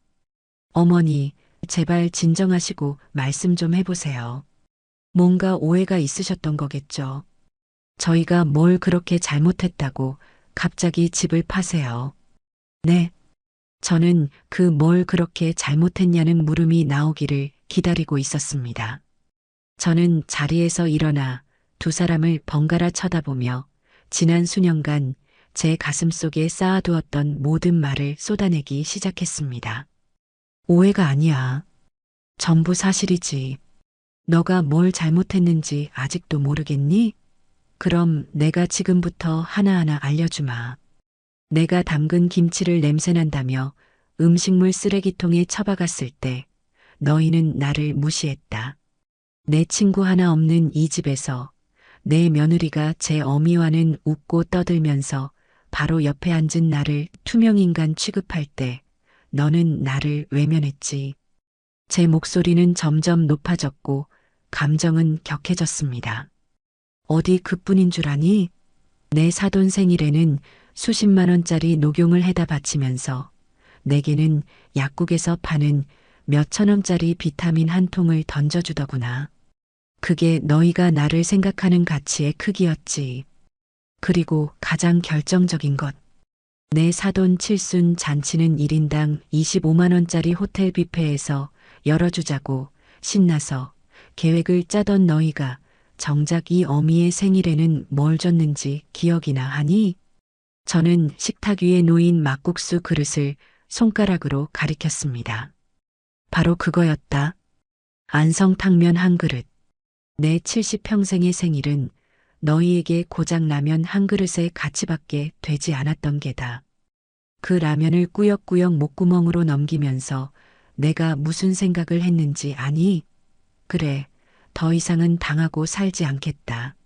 어머니, 제발 진정하시고 말씀 좀 해보세요. 뭔가 오해가 있으셨던 거겠죠. 저희가 뭘 그렇게 잘못했다고 갑자기 집을 파세요. 네. 저는 그 뭘 그렇게 잘못했냐는 물음이 나오기를 기다리고 있었습니다. 저는 자리에서 일어나 두 사람을 번갈아 쳐다보며 지난 수년간 제 가슴속에 쌓아두었던 모든 말을 쏟아내기 시작했습니다. 오해가 아니야. 전부 사실이지. 너가 뭘 잘못했는지 아직도 모르겠니? 그럼 내가 지금부터 하나하나 알려주마. 내가 담근 김치를 냄새난다며 음식물 쓰레기통에 처박았을 때 너희는 나를 무시했다. 내 친구 하나 없는 이 집에서 내 며느리가 제 어미와는 웃고 떠들면서 바로 옆에 앉은 나를 투명인간 취급할 때 너는 나를 외면했지. 제 목소리는 점점 높아졌고 감정은 격해졌습니다. 어디 그뿐인 줄 아니? 내 사돈 생일에는 수십만 원짜리 녹용을 해다 바치면서 내게는 약국에서 파는 몇천 원짜리 비타민 한 통을 던져주더구나. 그게 너희가 나를 생각하는 가치의 크기였지. 그리고 가장 결정적인 것. 내 사돈 칠순 잔치는 1인당 25만 원짜리 호텔 뷔페에서 열어주자고 신나서 계획을 짜던 너희가 정작 이 어미의 생일에는 뭘 줬는지 기억이나 하니? 저는 식탁 위에 놓인 막국수 그릇을 손가락으로 가리켰습니다. 바로 그거였다. 안성탕면 한 그릇. 내 70평생의 생일은 너희에게 고작 라면 한 그릇의 가치밖에 되지 않았던 게다. 그 라면을 꾸역꾸역 목구멍으로 넘기면서 내가 무슨 생각을 했는지 아니? 그래, 더 이상은 당하고 살지 않겠다.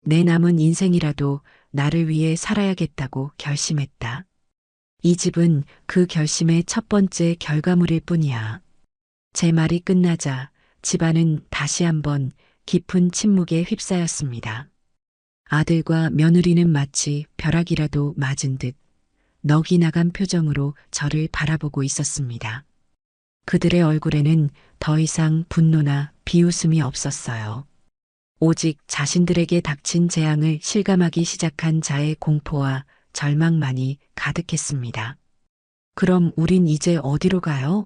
내 남은 인생이라도 나를 위해 살아야겠다고 결심했다. 이 집은 그 결심의 첫 번째 결과물일 뿐이야. 제 말이 끝나자 집안은 다시 한번 깊은 침묵에 휩싸였습니다. 아들과 며느리는 마치 벼락이라도 맞은 듯 넋이 나간 표정으로 저를 바라보고 있었습니다. 그들의 얼굴에는 더 이상 분노나 비웃음이 없었어요. 오직 자신들에게 닥친 재앙을 실감하기 시작한 자의 공포와 절망만이 가득했습니다. 그럼 우린 이제 어디로 가요?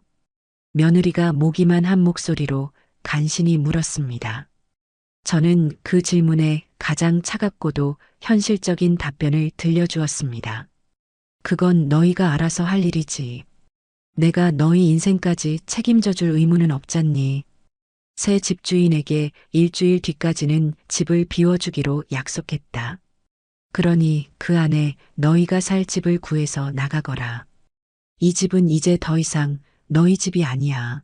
며느리가 모기만 한 목소리로 간신히 물었습니다. 저는 그 질문에 가장 차갑고도 현실적인 답변을 들려주었습니다. 그건 너희가 알아서 할 일이지. 내가 너희 인생까지 책임져 줄 의무는 없잖니. 새 집주인에게 일주일 뒤까지는 집을 비워주기로 약속했다. 그러니 그 안에 너희가 살 집을 구해서 나가거라. 이 집은 이제 더 이상 너희 집이 아니야.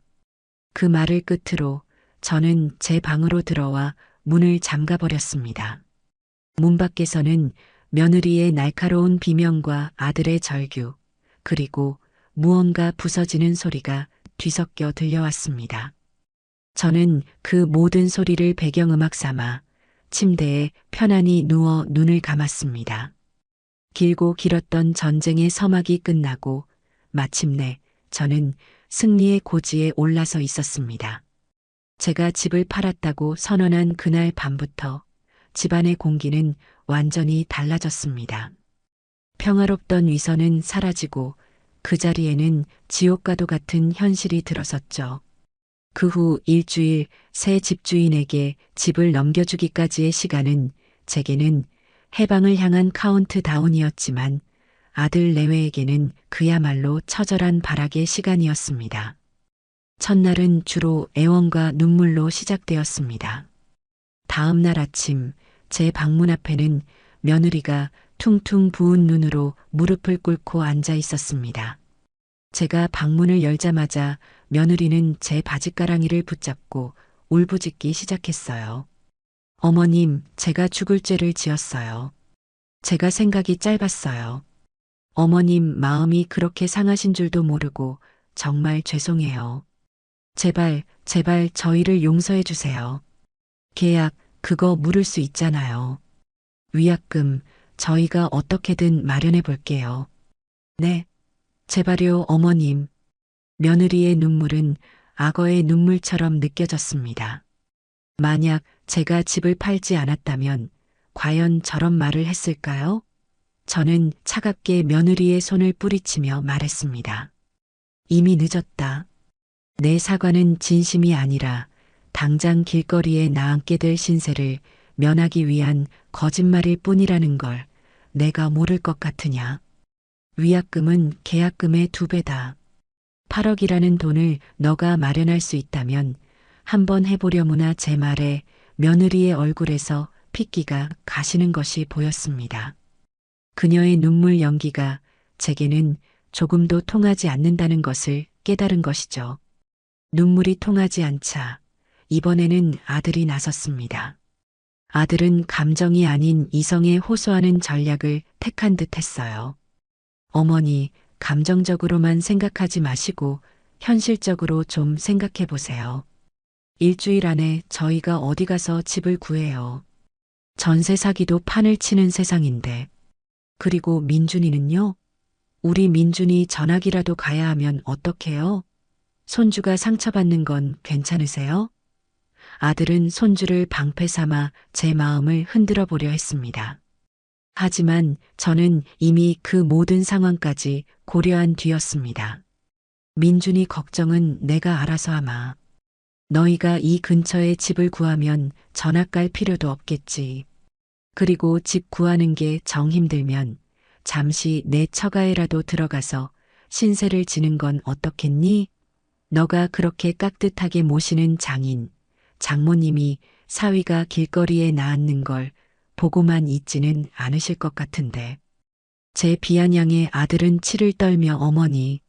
그 말을 끝으로 저는 제 방으로 들어와 문을 잠가버렸습니다. 문 밖에서는 며느리의 날카로운 비명과 아들의 절규, 그리고 무언가 부서지는 소리가 뒤섞여 들려왔습니다. 저는 그 모든 소리를 배경음악 삼아 침대에 편안히 누워 눈을 감았습니다. 길고 길었던 전쟁의 서막이 끝나고 마침내 저는 승리의 고지에 올라서 있었습니다. 제가 집을 팔았다고 선언한 그날 밤부터 집안의 공기는 완전히 달라졌습니다. 평화롭던 위선은 사라지고 그 자리에는 지옥과도 같은 현실이 들어섰죠. 그 후 일주일 새 집주인에게 집을 넘겨주기까지의 시간은 제게는 해방을 향한 카운트다운이었지만 아들 내외에게는 그야말로 처절한 발악의 시간이었습니다. 첫날은 주로 애원과 눈물로 시작되었습니다. 다음 날 아침 제 방문 앞에는 며느리가 퉁퉁 부은 눈으로 무릎을 꿇고 앉아 있었습니다. 제가 방문을 열자마자 며느리는 제 바짓가랑이를 붙잡고 울부짖기 시작했어요. 어머님, 제가 죽을 죄를 지었어요. 제가 생각이 짧았어요. 어머님 마음이 그렇게 상하신 줄도 모르고 정말 죄송해요. 제발, 제발 저희를 용서해 주세요. 계약, 그거 물을 수 있잖아요. 위약금, 저희가 어떻게든 마련해 볼게요. 네, 제발요, 어머님. 며느리의 눈물은 악어의 눈물처럼 느껴졌습니다. 만약 제가 집을 팔지 않았다면 과연 저런 말을 했을까요? 저는 차갑게 며느리의 손을 뿌리치며 말했습니다. 이미 늦었다. 내 사과는 진심이 아니라 당장 길거리에 나앉게 될 신세를 면하기 위한 거짓말일 뿐이라는 걸 내가 모를 것 같으냐. 위약금은 계약금의 2배다. 8억이라는 돈을 너가 마련할 수 있다면 한번 해보려무나 제 말에 며느리의 얼굴에서 핏기가 가시는 것이 보였습니다. 그녀의 눈물 연기가 제게는 조금도 통하지 않는다는 것을 깨달은 것이죠. 눈물이 통하지 않자 이번에는 아들이 나섰습니다. 아들은 감정이 아닌 이성에 호소하는 전략을 택한 듯 했어요. 어머니, 감정적으로만 생각하지 마시고 현실적으로 좀 생각해 보세요. 일주일 안에 저희가 어디 가서 집을 구해요. 전세 사기도 판을 치는 세상인데. 그리고 민준이는요? 우리 민준이 전학이라도 가야 하면 어떡해요? 손주가 상처받는 건 괜찮으세요? 아들은 손주를 방패 삼아 제 마음을 흔들어 보려 했습니다. 하지만 저는 이미 그 모든 상황까지 고려한 뒤였습니다. 민준이 걱정은 내가 알아서 하마. 너희가 이 근처에 집을 구하면 전학 갈 필요도 없겠지. 그리고 집 구하는 게 정 힘들면 잠시 내 처가에라도 들어가서 신세를 지는 건 어떻겠니? 너가 그렇게 깍듯하게 모시는 장인, 장모님이 사위가 길거리에 나앉는 걸 보고만 있지는 않으실 것 같은데. 제 비아냥의 아들은 치를 떨며 어머니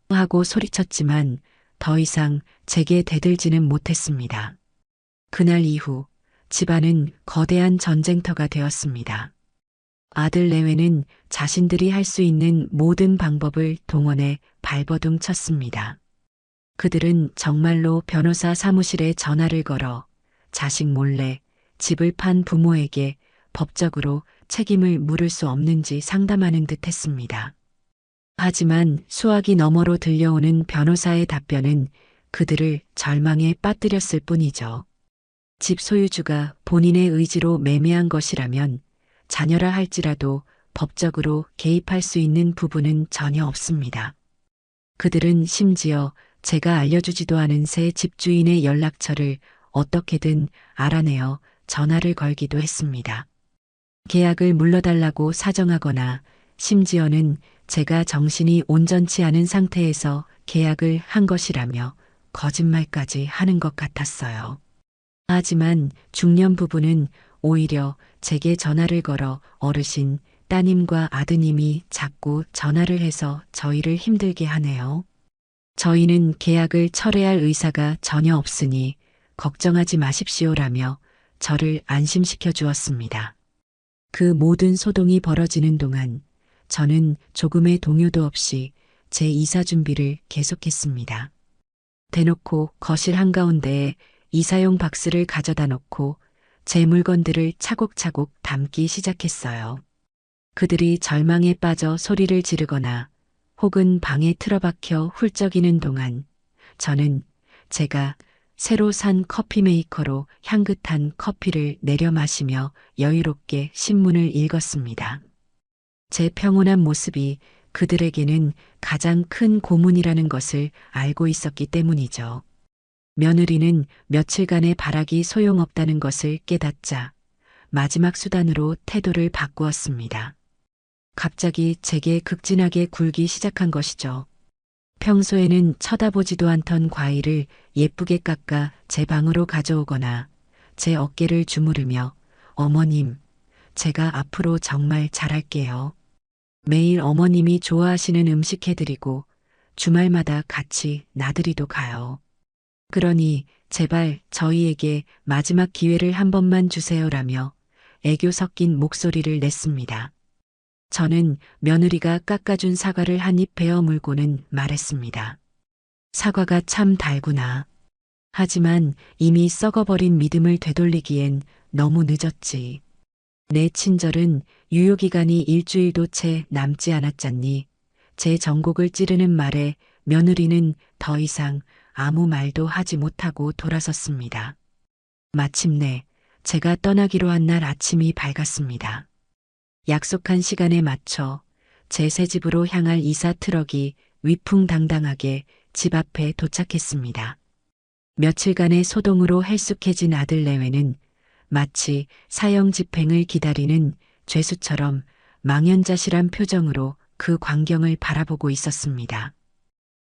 하고 소리쳤지만 더 이상 제게 대들지는 못했습니다. 그날 이후 집안은 거대한 전쟁터가 되었습니다. 아들 내외는 자신들이 할 수 있는 모든 방법을 동원해 발버둥 쳤습니다. 그들은 정말로 변호사 사무실에 전화를 걸어 자식 몰래 집을 판 부모에게 법적으로 책임을 물을 수 없는지 상담하는 듯 했습니다. 하지만 수화기 너머로 들려오는 변호사의 답변은 그들을 절망에 빠뜨렸을 뿐이죠. 집 소유주가 본인의 의지로 매매한 것이라면 자녀라 할지라도 법적으로 개입할 수 있는 부분은 전혀 없습니다. 그들은 심지어 제가 알려주지도 않은 새 집주인의 연락처를 어떻게든 알아내어 전화를 걸기도 했습니다. 계약을 물러달라고 사정하거나 심지어는 제가 정신이 온전치 않은 상태에서 계약을 한 것이라며 거짓말까지 하는 것 같았어요. 하지만 중년 부부는 오히려 제게 전화를 걸어 어르신, 따님과 아드님이 자꾸 전화를 해서 저희를 힘들게 하네요. 저희는 계약을 철회할 의사가 전혀 없으니 걱정하지 마십시오라며 저를 안심시켜 주었습니다. 그 모든 소동이 벌어지는 동안 저는 조금의 동요도 없이 제 이사 준비를 계속했습니다. 대놓고 거실 한가운데에 이사용 박스를 가져다 놓고 제 물건들을 차곡차곡 담기 시작했어요. 그들이 절망에 빠져 소리를 지르거나 혹은 방에 틀어박혀 훌쩍이는 동안 저는 제가 새로 산 커피 메이커로 향긋한 커피를 내려 마시며 여유롭게 신문을 읽었습니다. 제 평온한 모습이 그들에게는 가장 큰 고문이라는 것을 알고 있었기 때문이죠. 며느리는 며칠간의 발악이 소용없다는 것을 깨닫자 마지막 수단으로 태도를 바꾸었습니다. 갑자기 제게 극진하게 굴기 시작한 것이죠. 평소에는 쳐다보지도 않던 과일을 예쁘게 깎아 제 방으로 가져오거나 제 어깨를 주무르며 어머님, 제가 앞으로 정말 잘할게요. 매일 어머님이 좋아하시는 음식 해드리고 주말마다 같이 나들이도 가요. 그러니 제발 저희에게 마지막 기회를 한 번만 주세요라며 애교 섞인 목소리를 냈습니다. 저는 며느리가 깎아준 사과를 한 입 베어 물고는 말했습니다. 사과가 참 달구나. 하지만 이미 썩어버린 믿음을 되돌리기엔 너무 늦었지. 내 친절은 유효기간이 일주일도 채 남지 않았잖니. 제 전곡을 찌르는 말에 며느리는 더 이상 아무 말도 하지 못하고 돌아섰습니다. 마침내 제가 떠나기로 한 날 아침이 밝았습니다. 약속한 시간에 맞춰 제 새 집으로 향할 이사 트럭이 위풍당당하게 집 앞에 도착했습니다. 며칠간의 소동으로 헬쑥해진 아들 내외는 마치 사형 집행을 기다리는 죄수처럼 망연자실한 표정으로 그 광경을 바라보고 있었습니다.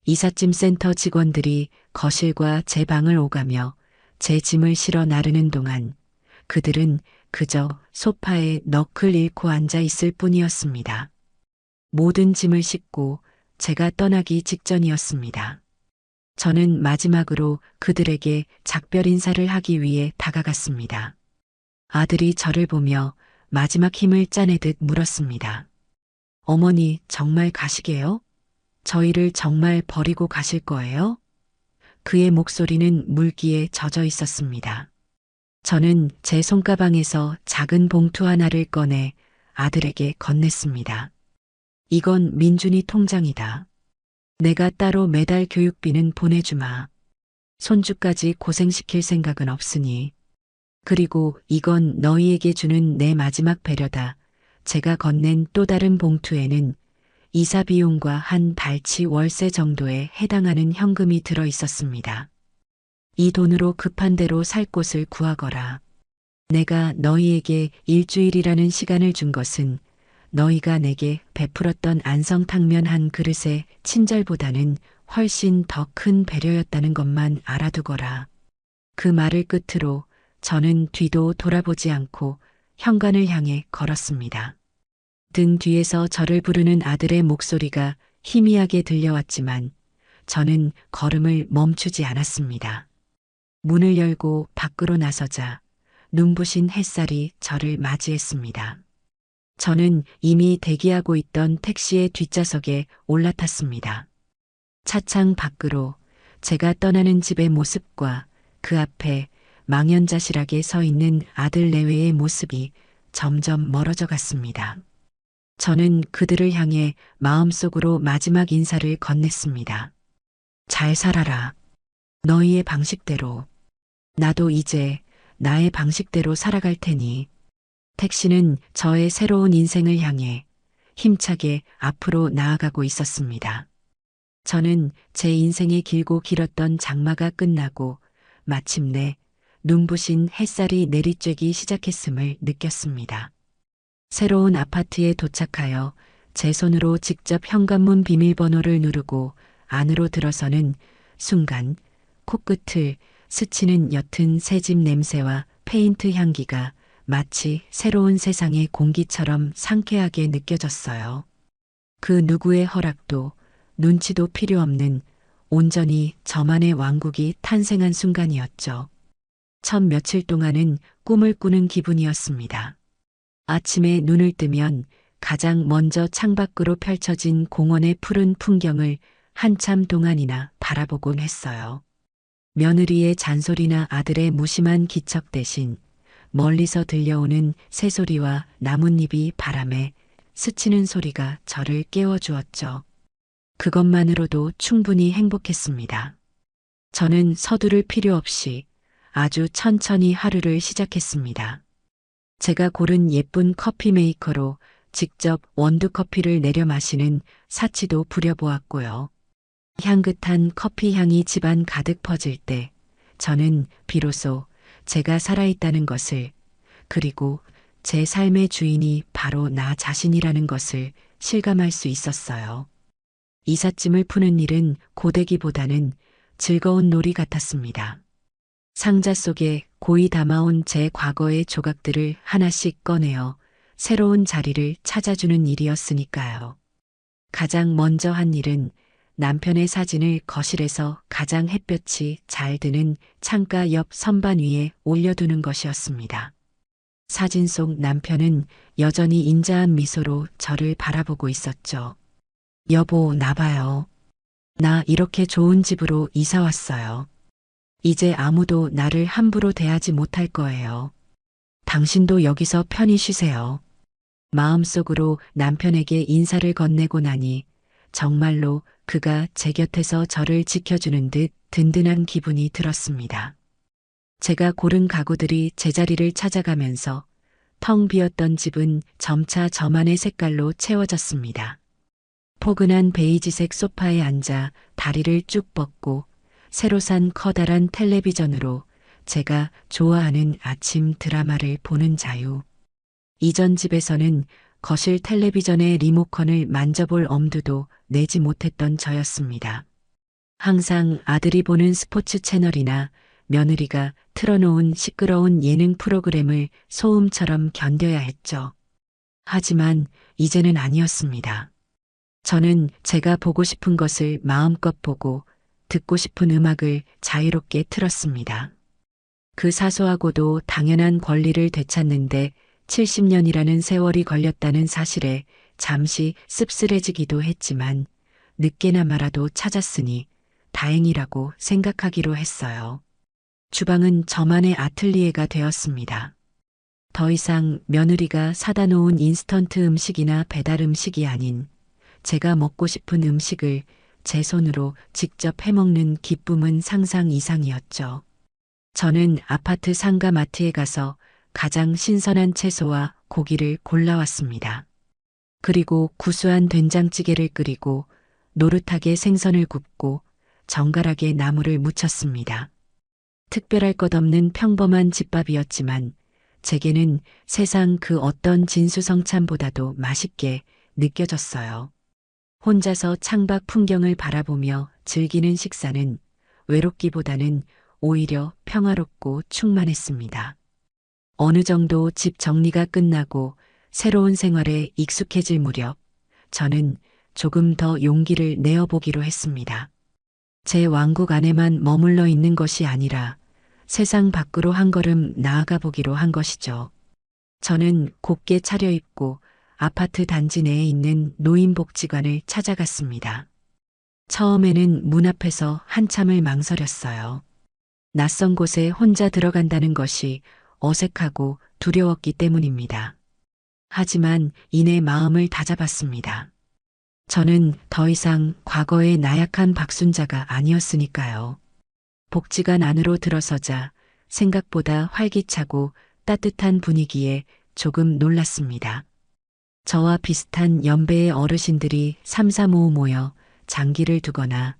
이삿짐 센터 직원들이 거실과 제 방을 오가며 제 짐을 실어 나르는 동안 그들은 그저 소파에 넋을 잃고 앉아 있을 뿐이었습니다. 모든 짐을 싣고 제가 떠나기 직전이었습니다. 저는 마지막으로 그들에게 작별 인사를 하기 위해 다가갔습니다. 아들이 저를 보며 마지막 힘을 짜내듯 물었습니다. 어머니, 정말 가시게요? 저희를 정말 버리고 가실 거예요? 그의 목소리는 물기에 젖어 있었습니다. 저는 제 손가방에서 작은 봉투 하나를 꺼내 아들에게 건넸습니다. 이건 민준이 통장이다. 내가 따로 매달 교육비는 보내주마. 손주까지 고생시킬 생각은 없으니. 그리고 이건 너희에게 주는 내 마지막 배려다. 제가 건넨 또 다른 봉투에는 이사 비용과 한 달치 월세 정도에 해당하는 현금이 들어 있었습니다. 이 돈으로 급한 대로 살 곳을 구하거라. 내가 너희에게 일주일이라는 시간을 준 것은 너희가 내게 베풀었던 안성탕면 한 그릇의 친절보다는 훨씬 더 큰 배려였다는 것만 알아두거라. 그 말을 끝으로 저는 뒤도 돌아보지 않고 현관을 향해 걸었습니다. 등 뒤에서 저를 부르는 아들의 목소리가 희미하게 들려왔지만 저는 걸음을 멈추지 않았습니다. 문을 열고 밖으로 나서자 눈부신 햇살이 저를 맞이했습니다. 저는 이미 대기하고 있던 택시의 뒷좌석에 올라탔습니다. 차창 밖으로 제가 떠나는 집의 모습과 그 앞에 망연자실하게 서 있는 아들 내외의 모습이 점점 멀어져 갔습니다. 저는 그들을 향해 마음속으로 마지막 인사를 건넸습니다. 잘 살아라. 너희의 방식대로. 나도 이제 나의 방식대로 살아갈 테니. 택시는 저의 새로운 인생을 향해 힘차게 앞으로 나아가고 있었습니다. 저는 제 인생의 길고 길었던 장마가 끝나고 마침내 눈부신 햇살이 내리쬐기 시작했음을 느꼈습니다. 새로운 아파트에 도착하여 제 손으로 직접 현관문 비밀번호를 누르고 안으로 들어서는 순간 코끝을 스치는 옅은 새집 냄새와 페인트 향기가 마치 새로운 세상의 공기처럼 상쾌하게 느껴졌어요. 그 누구의 허락도 눈치도 필요 없는 온전히 저만의 왕국이 탄생한 순간이었죠. 첫 며칠 동안은 꿈을 꾸는 기분이었습니다. 아침에 눈을 뜨면 가장 먼저 창밖으로 펼쳐진 공원의 푸른 풍경을 한참 동안이나 바라보곤 했어요. 며느리의 잔소리나 아들의 무심한 기척 대신 멀리서 들려오는 새소리와 나뭇잎이 바람에 스치는 소리가 저를 깨워주었죠. 그것만으로도 충분히 행복했습니다. 저는 서두를 필요 없이 아주 천천히 하루를 시작했습니다. 제가 고른 예쁜 커피 메이커로 직접 원두커피를 내려 마시는 사치도 부려보았고요. 향긋한 커피 향이 집안 가득 퍼질 때 저는 비로소 제가 살아있다는 것을, 그리고 제 삶의 주인이 바로 나 자신이라는 것을 실감할 수 있었어요. 이삿짐을 푸는 일은 고되기보다는 즐거운 놀이 같았습니다. 상자 속에 고이 담아온 제 과거의 조각들을 하나씩 꺼내어 새로운 자리를 찾아주는 일이었으니까요. 가장 먼저 한 일은 남편의 사진을 거실에서 가장 햇볕이 잘 드는 창가 옆 선반 위에 올려두는 것이었습니다. 사진 속 남편은 여전히 인자한 미소로 저를 바라보고 있었죠. 여보, 나봐요. 나 이렇게 좋은 집으로 이사 왔어요. 이제 아무도 나를 함부로 대하지 못할 거예요. 당신도 여기서 편히 쉬세요. 마음속으로 남편에게 인사를 건네고 나니 정말로 그가 제 곁에서 저를 지켜주는 듯 든든한 기분이 들었습니다. 제가 고른 가구들이 제자리를 찾아가면서 텅 비었던 집은 점차 저만의 색깔로 채워졌습니다. 포근한 베이지색 소파에 앉아 다리를 쭉 뻗고 새로 산 커다란 텔레비전으로 제가 좋아하는 아침 드라마를 보는 자유. 이전 집에서는 거실 텔레비전의 리모컨을 만져볼 엄두도 내지 못했던 저였습니다. 항상 아들이 보는 스포츠 채널이나 며느리가 틀어놓은 시끄러운 예능 프로그램을 소음처럼 견뎌야 했죠. 하지만 이제는 아니었습니다. 저는 제가 보고 싶은 것을 마음껏 보고 듣고 싶은 음악을 자유롭게 틀었습니다. 그 사소하고도 당연한 권리를 되찾는데 70년이라는 세월이 걸렸다는 사실에 잠시 씁쓸해지기도 했지만 늦게나마라도 찾았으니 다행이라고 생각하기로 했어요. 주방은 저만의 아틀리에가 되었습니다. 더 이상 며느리가 사다 놓은 인스턴트 음식이나 배달 음식이 아닌 제가 먹고 싶은 음식을 제 손으로 직접 해먹는 기쁨은 상상 이상이었죠. 저는 아파트 상가 마트에 가서 가장 신선한 채소와 고기를 골라왔습니다. 그리고 구수한 된장찌개를 끓이고 노릇하게 생선을 굽고 정갈하게 나물을 무쳤습니다. 특별할 것 없는 평범한 집밥이었지만 제게는 세상 그 어떤 진수성찬보다도 맛있게 느껴졌어요. 혼자서 창밖 풍경을 바라보며 즐기는 식사는 외롭기보다는 오히려 평화롭고 충만했습니다. 어느 정도 집 정리가 끝나고 새로운 생활에 익숙해질 무렵 저는 조금 더 용기를 내어보기로 했습니다. 제 왕국 안에만 머물러 있는 것이 아니라 세상 밖으로 한 걸음 나아가 보기로 한 것이죠. 저는 곱게 차려입고 아파트 단지 내에 있는 노인복지관을 찾아갔습니다. 처음에는 문 앞에서 한참을 망설였어요. 낯선 곳에 혼자 들어간다는 것이 어색하고 두려웠기 때문입니다. 하지만 이내 마음을 다잡았습니다. 저는 더 이상 과거의 나약한 박순자가 아니었으니까요. 복지관 안으로 들어서자 생각보다 활기차고 따뜻한 분위기에 조금 놀랐습니다. 저와 비슷한 연배의 어르신들이 삼삼오오 모여 장기를 두거나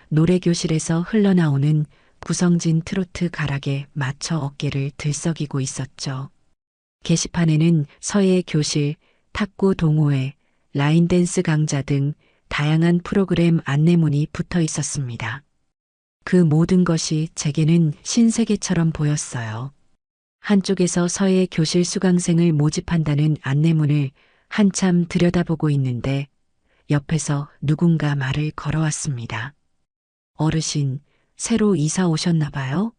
노래교실에서 흘러나오는 구성진 트로트 가락에 맞춰 어깨를 들썩이고 있었죠. 게시판에는 서예 교실, 탁구 동호회, 라인댄스 강좌 등 다양한 프로그램 안내문이 붙어 있었습니다. 그 모든 것이 제게는 신세계처럼 보였어요. 한쪽에서 서예 교실 수강생을 모집한다는 안내문을 한참 들여다보고 있는데 옆에서 누군가 말을 걸어왔습니다. 어르신, 새로 이사 오셨나 봐요?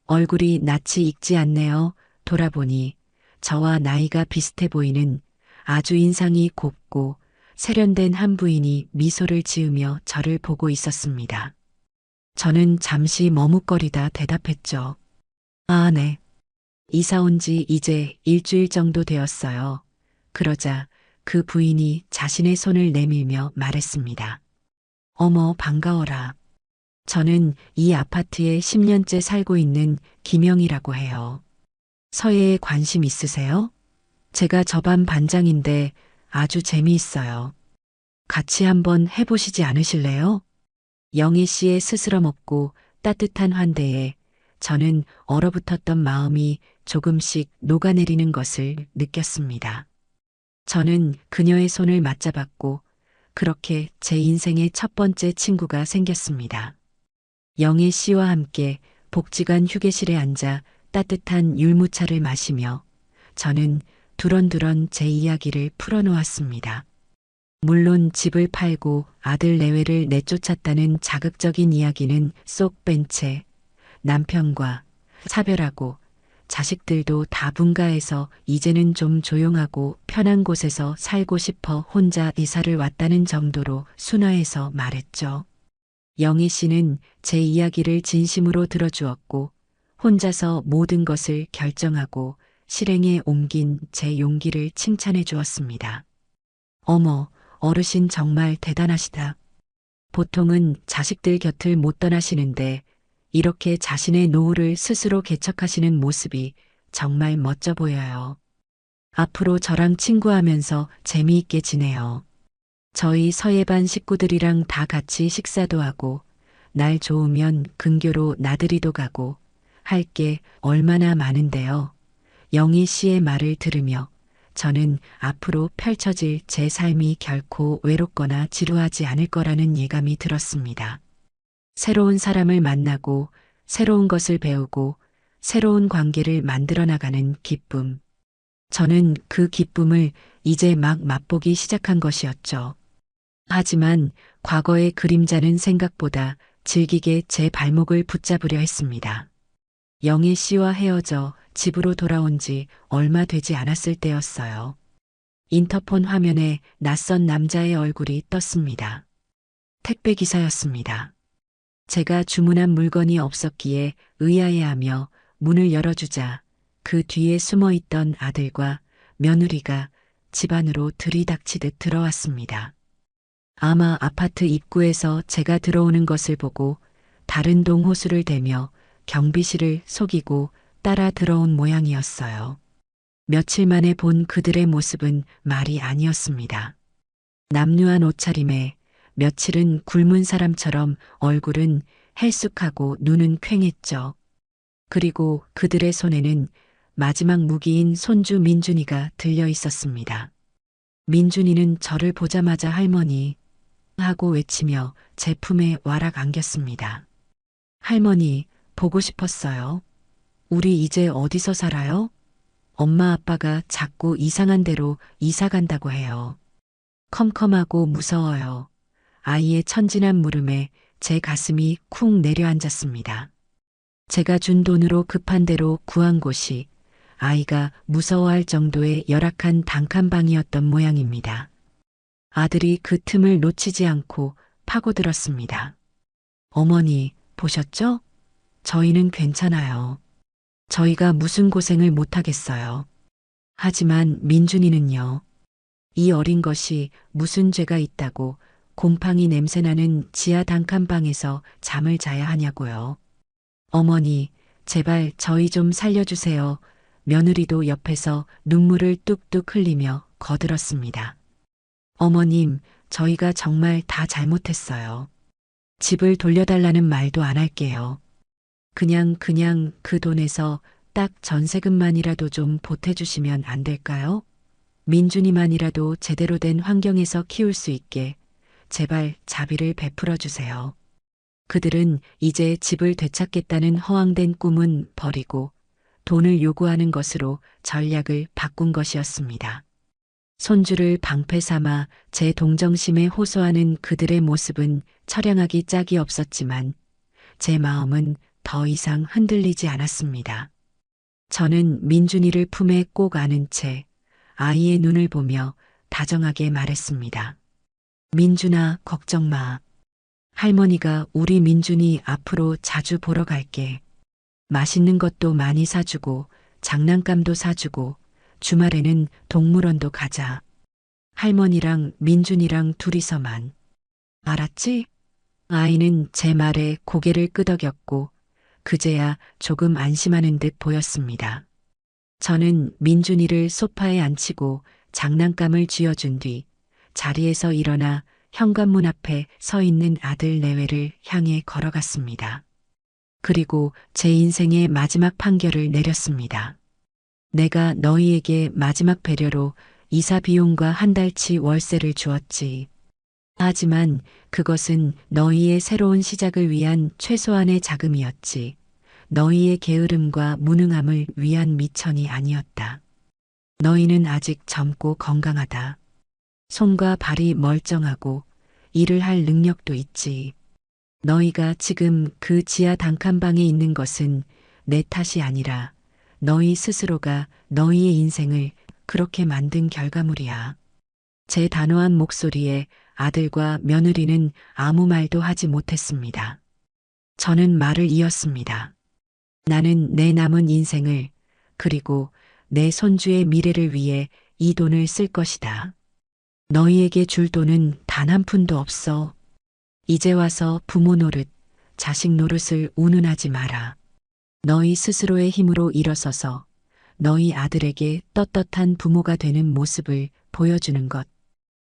얼굴이 낯이 익지 않네요. 돌아보니 저와 나이가 비슷해 보이는 아주 인상이 곱고 세련된 한 부인이 미소를 지으며 저를 보고 있었습니다. 저는 잠시 머뭇거리다 대답했죠. 아, 네. 이사 온 지 이제 일주일 정도 되었어요. 그러자 그 부인이 자신의 손을 내밀며 말했습니다. 어머, 반가워라. 저는 이 아파트에 10년째 살고 있는 김영이라고 해요. 서예에 관심 있으세요? 제가 저반 반장인데 아주 재미있어요. 같이 한번 해보시지 않으실래요? 영희 씨의 스스럼없고 따뜻한 환대에 저는 얼어붙었던 마음이 조금씩 녹아내리는 것을 느꼈습니다. 저는 그녀의 손을 맞잡았고 그렇게 제 인생의 첫 번째 친구가 생겼습니다. 영희 씨와 함께 복지관 휴게실에 앉아 따뜻한 율무차를 마시며 저는 두런두런 제 이야기를 풀어놓았습니다. 물론 집을 팔고 아들 내외를 내쫓았다는 자극적인 이야기는 쏙 뺀 채 남편과 차별하고 자식들도 다 분가해서 이제는 좀 조용하고 편한 곳에서 살고 싶어 혼자 이사를 왔다는 정도로 순화해서 말했죠. 영희 씨는 제 이야기를 진심으로 들어주었고 혼자서 모든 것을 결정하고 실행에 옮긴 제 용기를 칭찬해 주었습니다. 어머, 어르신 정말 대단하시다. 보통은 자식들 곁을 못 떠나시는데 이렇게 자신의 노후를 스스로 개척하시는 모습이 정말 멋져 보여요. 앞으로 저랑 친구하면서 재미있게 지내요. 저희 서예반 식구들이랑 다 같이 식사도 하고 날 좋으면 근교로 나들이도 가고 할 게 얼마나 많은데요. 영희 씨의 말을 들으며 저는 앞으로 펼쳐질 제 삶이 결코 외롭거나 지루하지 않을 거라는 예감이 들었습니다. 새로운 사람을 만나고 새로운 것을 배우고 새로운 관계를 만들어 나가는 기쁨. 저는 그 기쁨을 이제 막 맛보기 시작한 것이었죠. 하지만 과거의 그림자는 생각보다 질기게 제 발목을 붙잡으려 했습니다. 영희 씨와 헤어져 집으로 돌아온 지 얼마 되지 않았을 때였어요. 인터폰 화면에 낯선 남자의 얼굴이 떴습니다. 택배 기사였습니다. 제가 주문한 물건이 없었기에 의아해하며 문을 열어주자 그 뒤에 숨어 있던 아들과 며느리가 집 안으로 들이닥치듯 들어왔습니다. 아마 아파트 입구에서 제가 들어오는 것을 보고 다른 동 호수를 대며 경비실을 속이고 따라 들어온 모양이었어요. 며칠 만에 본 그들의 모습은 말이 아니었습니다. 남루한 옷차림에 며칠은 굶은 사람처럼 얼굴은 헬쑥하고 눈은 퀭했죠. 그리고 그들의 손에는 마지막 무기인 손주 민준이가 들려 있었습니다. 민준이는 저를 보자마자 할머니, 하고 외치며 제 품에 와락 안겼습니다. 할머니, 보고 싶었어요. 우리 이제 어디서 살아요? 엄마 아빠가 자꾸 이상한 데로 이사 간다고 해요. 컴컴하고 무서워요. 아이의 천진한 물음에 제 가슴이 쿵 내려앉았습니다. 제가 준 돈으로 급한 대로 구한 곳이 아이가 무서워할 정도의 열악한 단칸방이었던 모양입니다. 아들이 그 틈을 놓치지 않고 파고들었습니다. 어머니, 보셨죠? 저희는 괜찮아요. 저희가 무슨 고생을 못하겠어요. 하지만 민준이는요. 이 어린 것이 무슨 죄가 있다고 곰팡이 냄새나는 지하 단칸방에서 잠을 자야 하냐고요. 어머니, 제발 저희 좀 살려주세요. 며느리도 옆에서 눈물을 뚝뚝 흘리며 거들었습니다. 어머님, 저희가 정말 다 잘못했어요. 집을 돌려달라는 말도 안 할게요. 그냥 그 돈에서 딱 전세금만이라도 좀 보태주시면 안 될까요? 민준이만이라도 제대로 된 환경에서 키울 수 있게 제발 자비를 베풀어 주세요. 그들은 이제 집을 되찾겠다는 허황된 꿈은 버리고 돈을 요구하는 것으로 전략을 바꾼 것이었습니다. 손주를 방패 삼아 제 동정심에 호소하는 그들의 모습은 처량하기 짝이 없었지만 제 마음은 더 이상 흔들리지 않았습니다. 저는 민준이를 품에 꼭 안은 채 아이의 눈을 보며 다정하게 말했습니다. 민준아, 걱정 마. 할머니가 우리 민준이 앞으로 자주 보러 갈게. 맛있는 것도 많이 사주고 장난감도 사주고 주말에는 동물원도 가자. 할머니랑 민준이랑 둘이서만. 알았지? 아이는 제 말에 고개를 끄덕였고 그제야 조금 안심하는 듯 보였습니다. 저는 민준이를 소파에 앉히고 장난감을 쥐어준 뒤 자리에서 일어나 현관문 앞에 서 있는 아들 내외를 향해 걸어갔습니다. 그리고 제 인생의 마지막 판결을 내렸습니다. 내가 너희에게 마지막 배려로 이사 비용과 한 달치 월세를 주었지. 하지만 그것은 너희의 새로운 시작을 위한 최소한의 자금이었지. 너희의 게으름과 무능함을 위한 미천이 아니었다. 너희는 아직 젊고 건강하다. 손과 발이 멀쩡하고 일을 할 능력도 있지. 너희가 지금 그 지하 단칸방에 있는 것은 내 탓이 아니라 너희 스스로가 너희의 인생을 그렇게 만든 결과물이야. 제 단호한 목소리에 아들과 며느리는 아무 말도 하지 못했습니다. 저는 말을 이었습니다. 나는 내 남은 인생을 그리고 내 손주의 미래를 위해 이 돈을 쓸 것이다. 너희에게 줄 돈은 단 한 푼도 없어. 이제 와서 부모 노릇, 자식 노릇을 운운하지 마라. 너희 스스로의 힘으로 일어서서 너희 아들에게 떳떳한 부모가 되는 모습을 보여주는 것.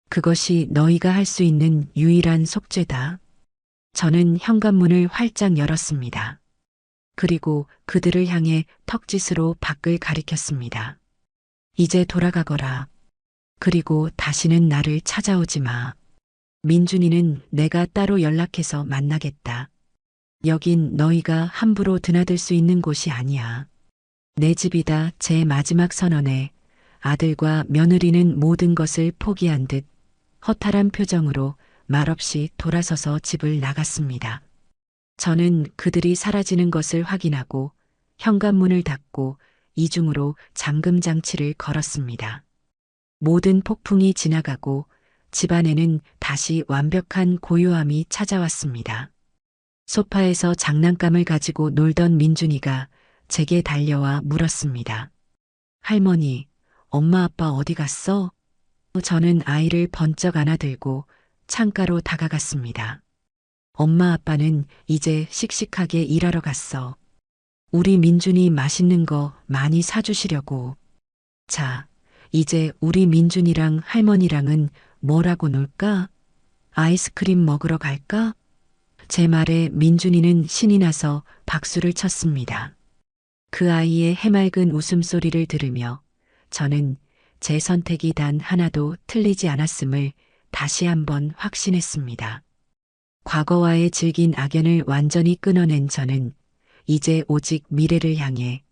그것이 너희가 할 수 있는 유일한 속죄다. 저는 현관문을 활짝 열었습니다. 그리고 그들을 향해 턱짓으로 밖을 가리켰습니다. 이제 돌아가거라. 그리고 다시는 나를 찾아오지 마. 민준이는 내가 따로 연락해서 만나겠다. 여긴 너희가 함부로 드나들 수 있는 곳이 아니야. 내 집이다. 제 마지막 선언에 아들과 며느리는 모든 것을 포기한 듯 허탈한 표정으로 말없이 돌아서서 집을 나갔습니다. 저는 그들이 사라지는 것을 확인하고 현관문을 닫고 이중으로 잠금 장치를 걸었습니다. 모든 폭풍이 지나가고 집안에는 다시 완벽한 고요함이 찾아왔습니다. 소파에서 장난감을 가지고 놀던 민준이가 제게 달려와 물었습니다. 할머니, 엄마 아빠 어디 갔어? 저는 아이를 번쩍 안아들고 창가로 다가갔습니다. 엄마 아빠는 이제 씩씩하게 일하러 갔어. 우리 민준이 맛있는 거 많이 사주시려고. 자, 이제 우리 민준이랑 할머니랑은 뭐라고 놀까? 아이스크림 먹으러 갈까? 제 말에 민준이는 신이 나서 박수를 쳤습니다. 그 아이의 해맑은 웃음소리를 들으며 저는 제 선택이 단 하나도 틀리지 않았음을 다시 한번 확신했습니다. 과거와의 질긴 악연을 완전히 끊어낸 저는 이제 오직 미래를 향해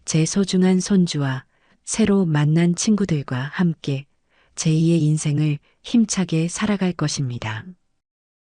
제 소중한 손주와 새로 만난 친구들과 함께 제2의 인생을 힘차게 살아갈 것입니다.